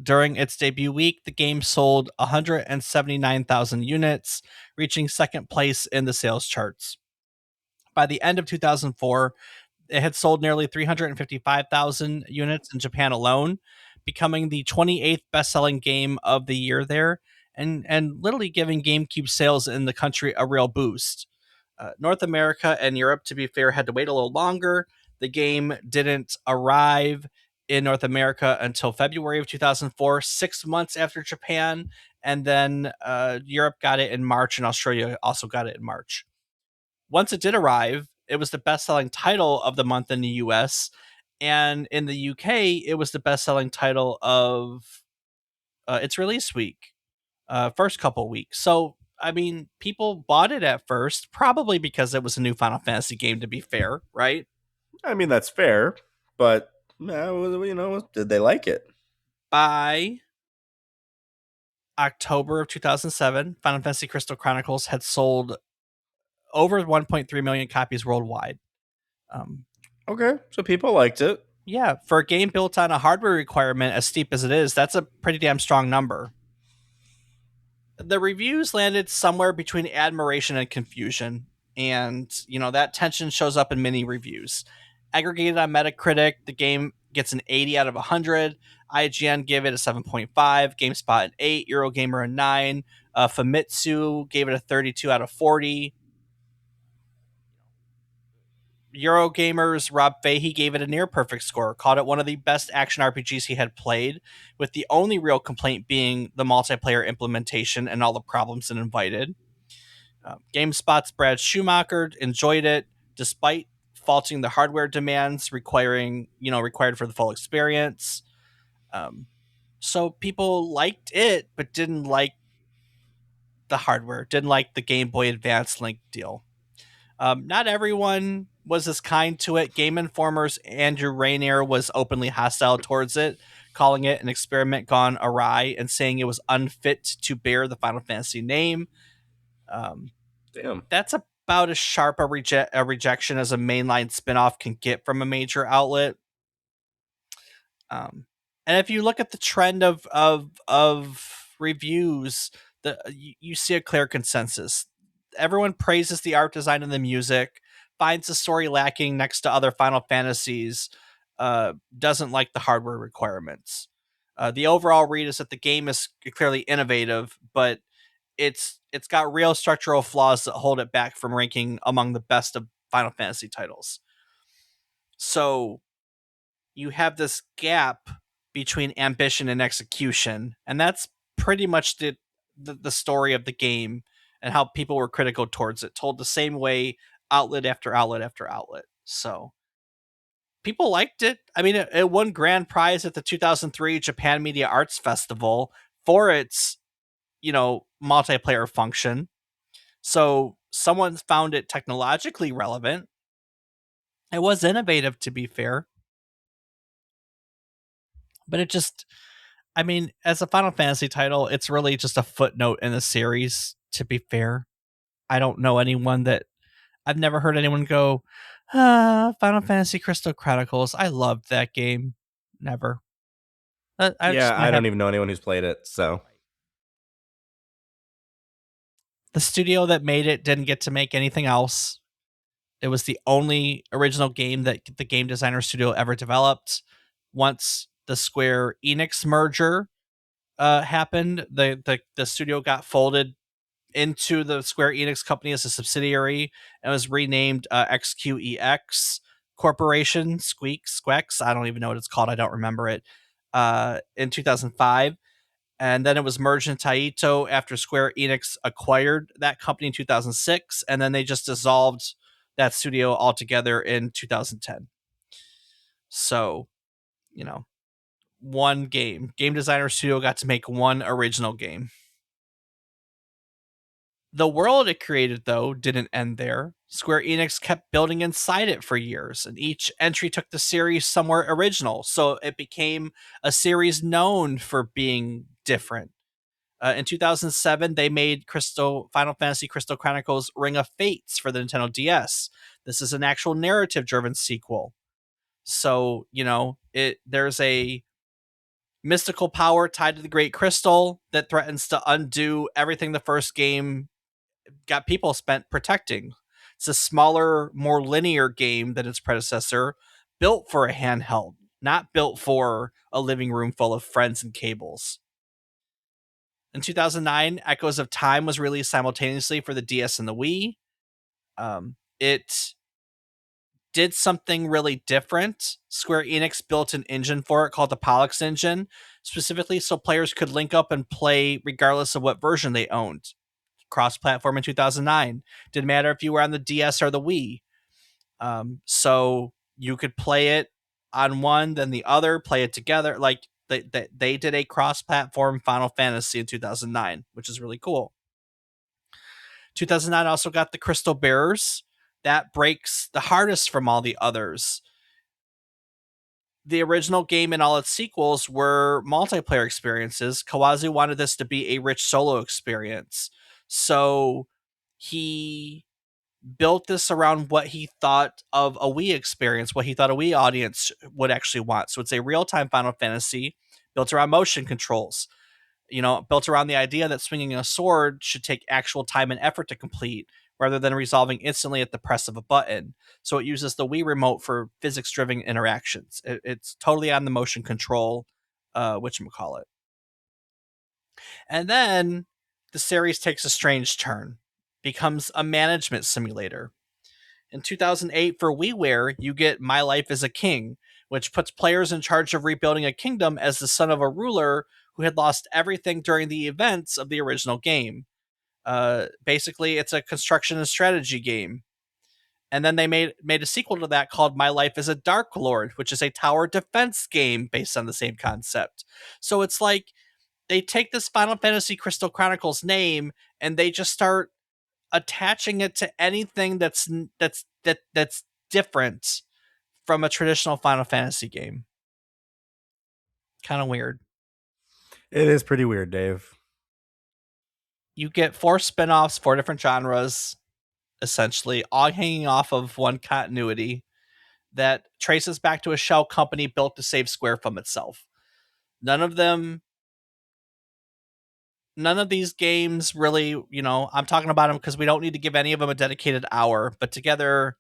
During its debut week, the game sold 179,000 units, reaching second place in the sales charts. By the end of 2004, it had sold nearly 355,000 units in Japan alone, becoming the 28th best-selling game of the year there, and literally giving GameCube sales in the country a real boost. North America and Europe, to be fair, had to wait a little longer. The game didn't arrive in North America until February of 2004, 6 months after Japan, and then Europe got it in March, and Australia also got it in March. Once it did arrive, it was the best-selling title of the month in the US, and in the UK, it was the best-selling title of its release week, first couple weeks. So, I mean, people bought it at first, probably because it was a new Final Fantasy game, to be fair, right? I mean, that's fair, but did they like it? By October of 2007, Final Fantasy Crystal Chronicles had sold over 1.3 million copies worldwide. Okay, so people liked it. Yeah, for a game built on a hardware requirement as steep as it is, that's a pretty damn strong number. The reviews landed somewhere between admiration and confusion, and that tension shows up in many reviews. Aggregated on Metacritic, the game gets an 80 out of 100. IGN gave it a 7.5, GameSpot an 8, Eurogamer a 9, Famitsu gave it a 32 out of 40. Eurogamer's Rob Fahey gave it a near perfect score, called it one of the best action RPGs he had played, with the only real complaint being the multiplayer implementation and all the problems it invited. GameSpot's Brad Schumacher enjoyed it, despite faulting the hardware demands required for the full experience. So people liked it, but didn't like the hardware, didn't like the Game Boy Advance Link deal. Not everyone was as kind to it. Game Informer's Andrew Rainier was openly hostile towards it, calling it an experiment gone awry and saying it was unfit to bear the Final Fantasy name. Damn. That's about as sharp a rejection as a mainline spinoff can get from a major outlet. And if you look at the trend of reviews, you see a clear consensus. Everyone praises the art design and the music, finds the story lacking next to other Final Fantasies, doesn't like the hardware requirements. The overall read is that the game is clearly innovative, but it's got real structural flaws that hold it back from ranking among the best of Final Fantasy titles. So you have this gap between ambition and execution, and that's pretty much the story of the game and how people were critical towards it, told the same way outlet after outlet after outlet. So people liked it. I mean, it won grand prize at the 2003 Japan Media Arts Festival for its multiplayer function. So someone found it technologically relevant. It was innovative, to be fair, but it just, I mean, as a Final Fantasy title, it's really just a footnote in the series, to be fair. I don't know anyone that, I've never heard anyone go, Final Fantasy Crystal Chronicles, I loved that game. Never. I just Yeah, want I to have don't even know anyone who's played it, so the studio that made it didn't get to make anything else. It was the only original game that the game designer studio ever developed. Once the Square Enix merger happened, the studio got folded into the Square Enix company as a subsidiary and was renamed XQEX Corporation, Squex. I don't even know what it's called. I don't remember it. In 2005. And then it was merged into Taito after Square Enix acquired that company in 2006. And then they just dissolved that studio altogether in 2010. So, you know, one game designer studio got to make one original game. The world it created, though, didn't end there. Square Enix kept building inside it for years, and each entry took the series somewhere original, so it became a series known for being different. In 2007, they made Final Fantasy Crystal Chronicles Ring of Fates for the Nintendo DS. This is an actual narrative-driven sequel. So, there's a mystical power tied to the Great Crystal that threatens to undo everything the first game got people spent protecting. It's a smaller, more linear game than its predecessor, built for a handheld, not built for a living room full of friends and cables. In 2009, Echoes of Time was released simultaneously for the DS and the Wii. It did something really different. Square Enix built an engine for it called the Pollux engine, specifically so players could link up and play regardless of what version they owned. Cross-platform in 2009. Didn't matter if you were on the DS or the Wii. So you could play it on one, then the other, play it together. Like they did a cross-platform Final Fantasy in 2009, which is really cool. 2009 also got the Crystal Bearers. That breaks the hardest from all the others. The original game and all its sequels were multiplayer experiences. Kawazu wanted this to be a rich solo experience. So he built this around what he thought of a Wii experience, what he thought a Wii audience would actually want. So it's a real-time Final Fantasy built around motion controls, built around the idea that swinging a sword should take actual time and effort to complete rather than resolving instantly at the press of a button. So it uses the Wii remote for physics-driven interactions. It's totally on the motion control, whatchamacallit. And then the series takes a strange turn, becomes a management simulator. In 2008, for WiiWare, you get My Life as a King, which puts players in charge of rebuilding a kingdom as the son of a ruler who had lost everything during the events of the original game. Basically, it's a construction and strategy game. And then they made a sequel to that called My Life as a Dark Lord, which is a tower defense game based on the same concept. So it's like they take this Final Fantasy Crystal Chronicles name and they just start attaching it to anything that's different from a traditional Final Fantasy game. Kind of weird. it is pretty weird, Dave. You get 4 spin-offs, 4 different genres, essentially, all hanging off of one continuity that traces back to a shell company built to save Square from itself. None of these games really, I'm talking about them because we don't need to give any of them a dedicated hour, but together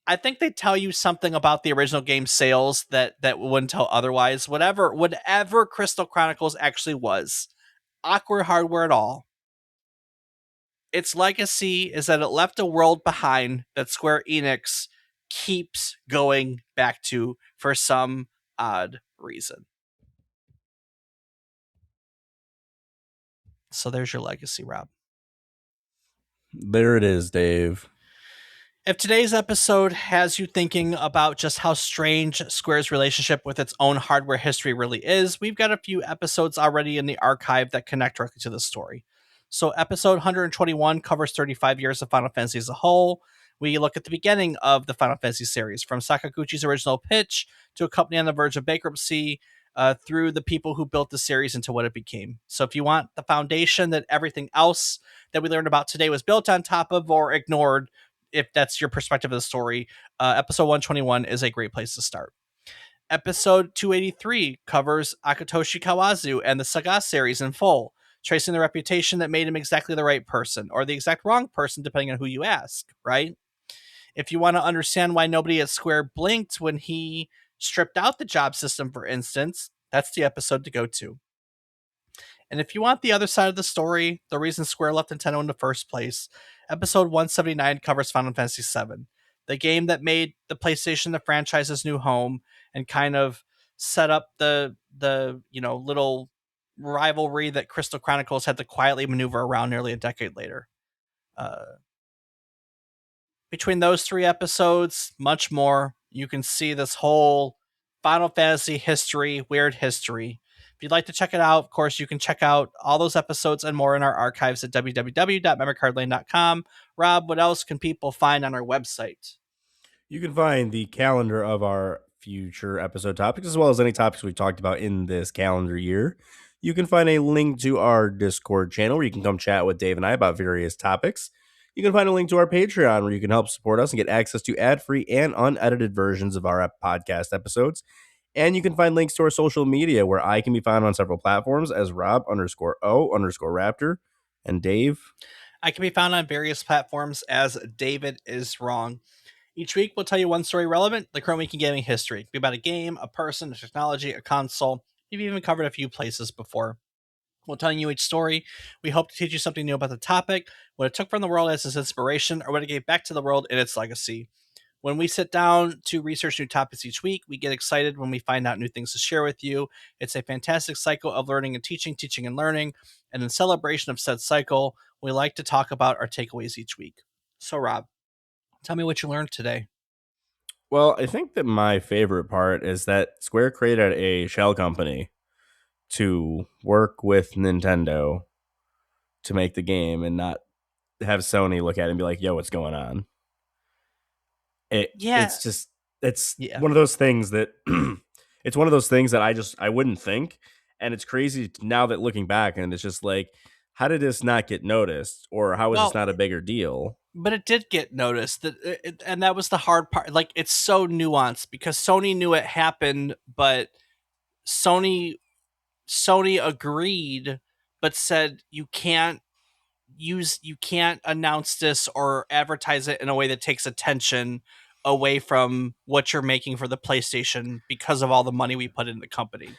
I think they tell you something about the original game sales that wouldn't tell otherwise. Whatever Crystal Chronicles actually was, awkward hardware at all. Its legacy is that it left a world behind that Square Enix keeps going back to for some odd reason. So there's your legacy, Rob. There it is, Dave. If today's episode has you thinking about just how strange Square's relationship with its own hardware history really is, we've got a few episodes already in the archive that connect directly to the story. So episode 121 covers 35 years of Final Fantasy as a whole. We look at the beginning of the Final Fantasy series, from Sakaguchi's original pitch to a company on the verge of bankruptcy, through the people who built the series into what it became. So if you want the foundation that everything else that we learned about today was built on top of or ignored, if that's your perspective of the story, episode 121 is a great place to start. Episode 283 covers Akitoshi Kawazu and the SaGa series in full, tracing the reputation that made him exactly the right person, or the exact wrong person, depending on who you ask, right? If you want to understand why nobody at Square blinked when he stripped out the job system, for instance, that's the episode to go to. And if you want the other side of the story, the reason Square left Nintendo in the first place, episode 179 covers Final Fantasy VII, the game that made the PlayStation the franchise's new home and kind of set up the little rivalry that Crystal Chronicles had to quietly maneuver around nearly a decade later. Uh, Between those three episodes, much more, you can see this whole Final Fantasy history, weird history. If you'd like to check it out, of course, you can check out all those episodes and more in our archives at www.memorycardlane.com. Rob, what else can people find on our website? You can find the calendar of our future episode topics, as well as any topics we've talked about in this calendar year. You can find a link to our Discord channel where you can come chat with Dave and I about various topics. You can find a link to our Patreon where you can help support us and get access to ad-free and unedited versions of our podcast episodes. And you can find links to our social media where I can be found on several platforms as Rob_O_Raptor and Dave. I can be found on various platforms as David is Wrong. Each week, we'll tell you one story relevant to the current week in gaming history. It could be about a game, a person, a technology, a console. We've even covered a few places before. We'll tell you each story. We hope to teach you something new about the topic, what it took from the world as its inspiration, or what it gave back to the world in its legacy. When we sit down to research new topics each week, we get excited when we find out new things to share with you. It's a fantastic cycle of learning and teaching, teaching and learning. And in celebration of said cycle, we like to talk about our takeaways each week. So, Rob, tell me what you learned today. Well, I think that my favorite part is that Square created a shell company to work with Nintendo to make the game and not have Sony look at it and be like, yo, what's going on? Yeah. It's Yeah. one of those things that it's one of those things that I wouldn't think. And it's crazy now that looking back, and it's just like, how did this not get noticed? Or how is this Well, not a bigger deal? but it did get noticed and that was the hard part. Like, it's so nuanced because Sony knew it happened, but Sony Sony agreed, but said you can't announce this or advertise it in a way that takes attention away from what you're making for the PlayStation because of all the money we put in the company.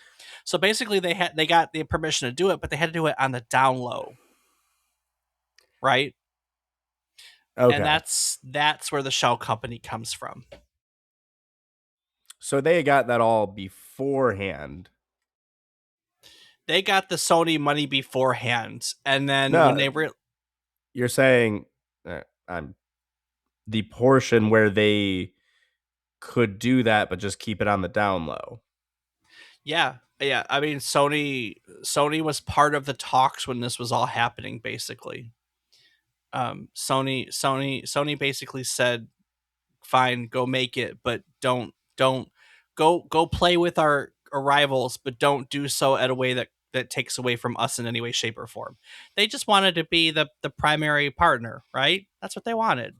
So basically they got the permission to do it, but they had to do it on the down low, right? And Okay. that's where the shell company comes from. So they got that all beforehand. They got the Sony money beforehand, and then when No, they were you're saying I'm the portion where they could do that, but just keep it on the down low. yeah, I mean Sony was part of the talks when this was all happening. Basically, Sony basically said, "Fine, go make it, but don't go play with our rivals, but don't do so at a way that takes away from us in any way, shape, or form." They just wanted to be the primary partner, right? That's what they wanted.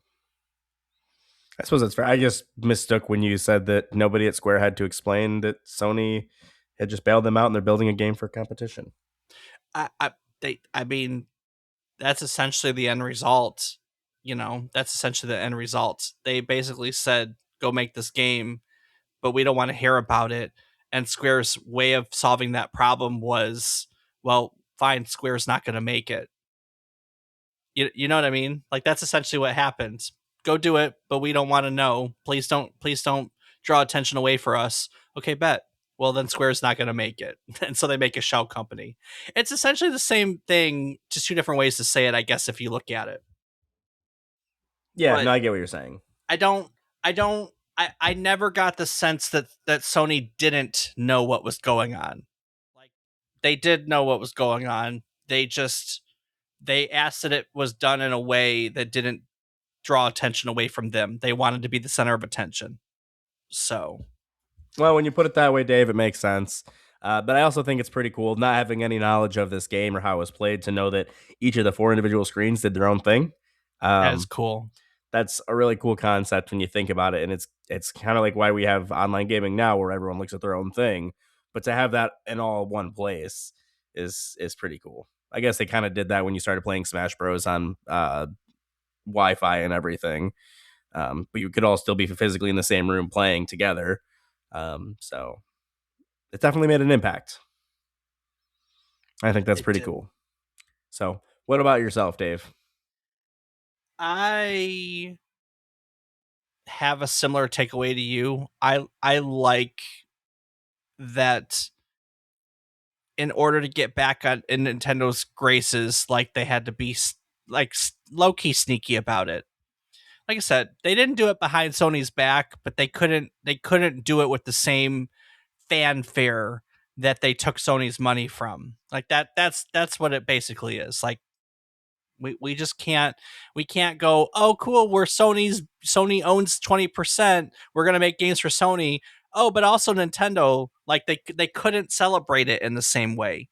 I suppose that's fair. I just mistook when you said that nobody at Square had to explain that Sony had just bailed them out and they're building a game for competition. I mean, that's essentially the end result. That's essentially the end result. They basically said, "Go make this game, but we don't want to hear about it." And Square's way of solving that problem was, well, fine, Square's not going to make it. You know what I mean? Like, that's essentially what happens. Go do it, but we don't want to know. Please don't draw attention away for us. Okay, bet. Well, then Square's not going to make it. And so they make a shell company. It's essentially the same thing, just two different ways to say it, I guess, if you look at it. Yeah, But no, I get what you're saying. I don't, I don't, I never got the sense that Sony didn't know what was going on. Like, they did know what was going on. They asked that it was done in a way that didn't draw attention away from them. They wanted to be the center of attention. So, Well, when you put it that way, Dave, it makes sense. But I also think it's pretty cool not having any knowledge of this game or how it was played to know that each of the four individual screens did their own thing. that is Um, cool. that's a really cool concept when you think about it, and it's kind of like why we have online gaming now, where everyone looks at their own thing. But to have that in all one place is pretty cool. I guess they kind of did that when you started playing Smash Bros on Wi-Fi and everything. But you could all still be physically in the same room playing together. So it definitely made an impact. I think that's It pretty did. cool. So, what about yourself, Dave? I have a similar takeaway to you. I like that in order to get back on in Nintendo's graces, like they had to be like low key sneaky about it. Like I said, they didn't do it behind Sony's back, but they couldn't do it with the same fanfare that they took Sony's money from. Like that's what it basically is. Like we just can't go, oh cool, Sony owns 20%, we're gonna make games for Sony. Oh, but also Nintendo, like they couldn't celebrate it in the same way.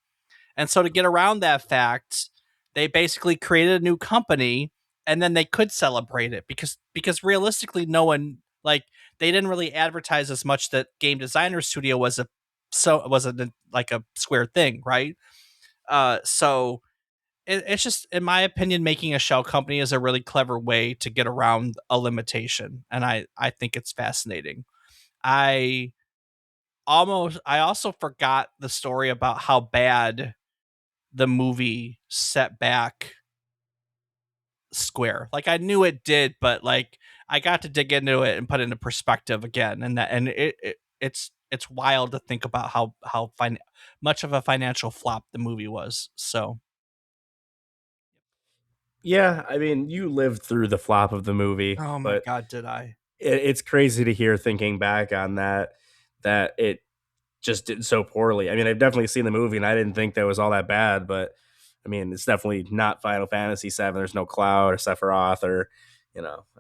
And so to get around that fact, they basically created a new company, and then they could celebrate it because realistically no one, like, they didn't really advertise as much that Game Designer Studio was a like a Square thing, right? So it's just, in my opinion, making a shell company is a really clever way to get around a limitation, and I think it's fascinating. I I also forgot the story about how bad the movie set back Square. Like, I knew it did, but like I got to dig into it and put it into perspective again, and it's wild to think about how much of a financial flop the movie was. So, Yeah, I mean, you lived through the flop of the movie, oh my but god, did I? it's crazy to hear thinking back on that it just did so poorly. I mean, I've definitely seen the movie and I didn't think that was all that bad, but I mean, it's definitely not Final Fantasy VII. There's no Cloud or Sephiroth or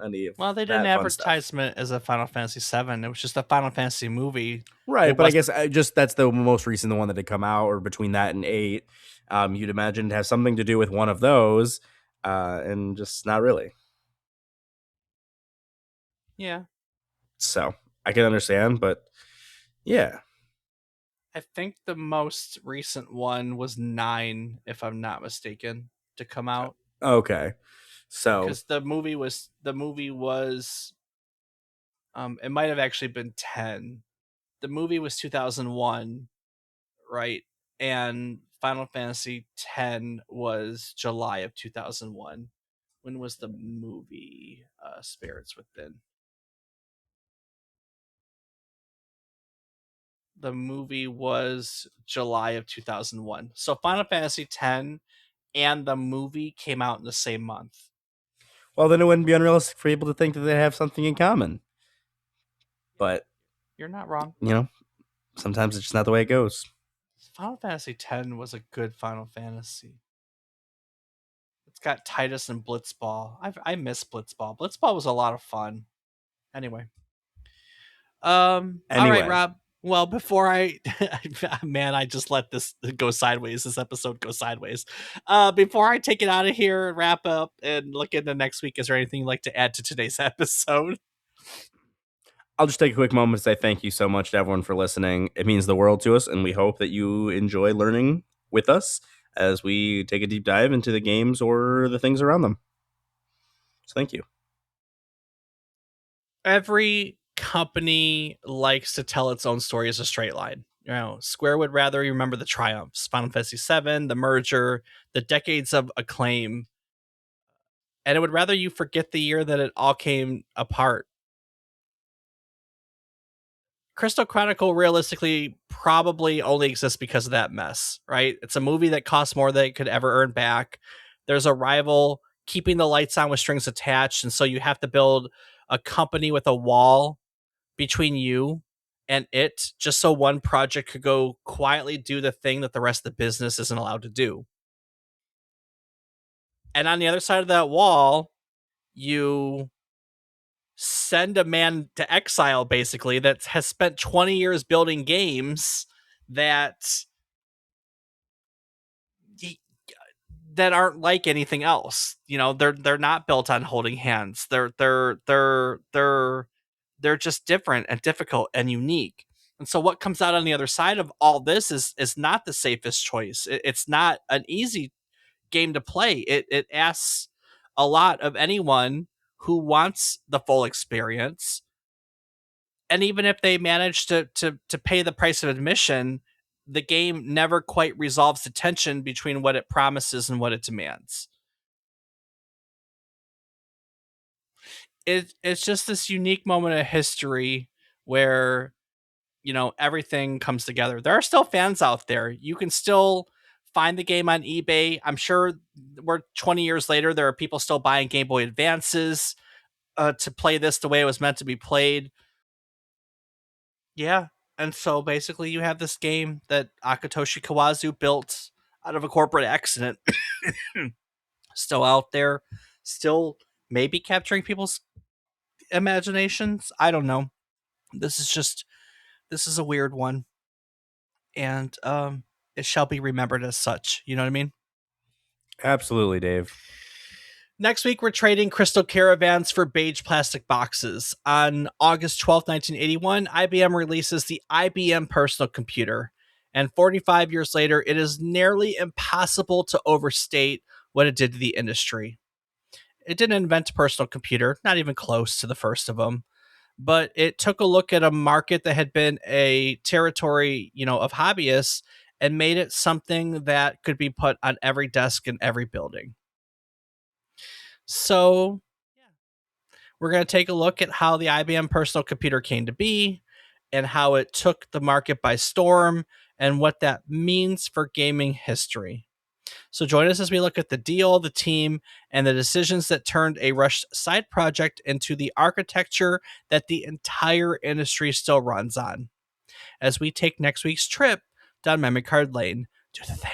any of Well, they didn't that fun stuff. advertisement as a Final Fantasy VII. It was just a Final Fantasy movie. Right, It but I guess wasn't. I just that's the most recent one that had come out, or between that and eight. You'd imagine it has something to do with one of those, and just not really. Yeah, So I can understand, but yeah, I think the most recent one was 9, if I'm not mistaken, to come out. okay. So Because the movie was it might have actually been 10. The movie was 2001, right? And Final Fantasy 10 was July of 2001. When was the movie? Spirits Within. The movie was July of 2001. So Final Fantasy 10 and the movie came out in the same month. well, then it wouldn't be unrealistic for people to think that they have something in common. Yeah, But you're not wrong. you know, sometimes it's just not the way it goes. Final Fantasy 10 was a good Final Fantasy. It's got Titus and Blitzball. I miss Blitzball. Blitzball was a lot of fun. Anyway, all right, Anyway, Rob. Well, before I, man, I just let this go sideways. This episode go sideways. Before I take it out of here and wrap up and look into next week, is there anything you'd like to add to today's episode? I'll just take a quick moment to say thank you so much to everyone for listening. It means the world to us, and we hope that you enjoy learning with us as we take a deep dive into the games or the things around them. So thank you. Every company likes to tell its own story as a straight line. You know, Square would rather you remember the triumphs, Final Fantasy VII, the merger, the decades of acclaim, and it would rather you forget the year that it all came apart. Crystal Chronicle realistically probably only exists because of that mess, right? It's a movie that costs more than it could ever earn back. There's a rival keeping the lights on with strings attached, and so you have to build a company with a wall between you and it just so one project could go quietly do the thing that the rest of the business isn't allowed to do. And on the other side of that wall, you send a man to exile basically that has spent 20 years building games that that aren't like anything else. You know, they're not built on holding hands. they're just different and difficult and unique. And so what comes out on the other side of all this is not the safest choice. It's not an easy game to play. It asks a lot of anyone who wants the full experience. And even if they manage to pay the price of admission, the game never quite resolves the tension between what it promises and what it demands. It's just this unique moment of history where everything comes together. There are still fans out there. You can still find the game on eBay. I'm sure we're 20 years later. There are people still buying Game Boy Advances to play this the way it was meant to be played. Yeah, and so basically, you have this game that Akitoshi Kawazu built out of a corporate accident, still out there, still maybe capturing people's imaginations. I don't know. This is just this is a weird one, and it shall be remembered as such. You know what I mean? Absolutely, Dave. Next week, we're trading crystal caravans for beige plastic boxes. On August 12th, 1981, IBM releases the IBM personal computer. And 45 years later, it is nearly impossible to overstate what it did to the industry. It didn't invent a personal computer, not even close to the first of them, but it took a look at a market that had been a territory, of hobbyists and made it something that could be put on every desk in every building. So, we're going to take a look at how the IBM personal computer came to be and how it took the market by storm and what that means for gaming history. So join us as we look at the deal, the team, and the decisions that turned a rushed side project into the architecture that the entire industry still runs on. As we take next week's trip down memory card lane. Do the thing.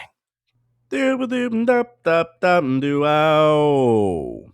Doo-ba-doo-dum-dup-dup-dum-doo-ow.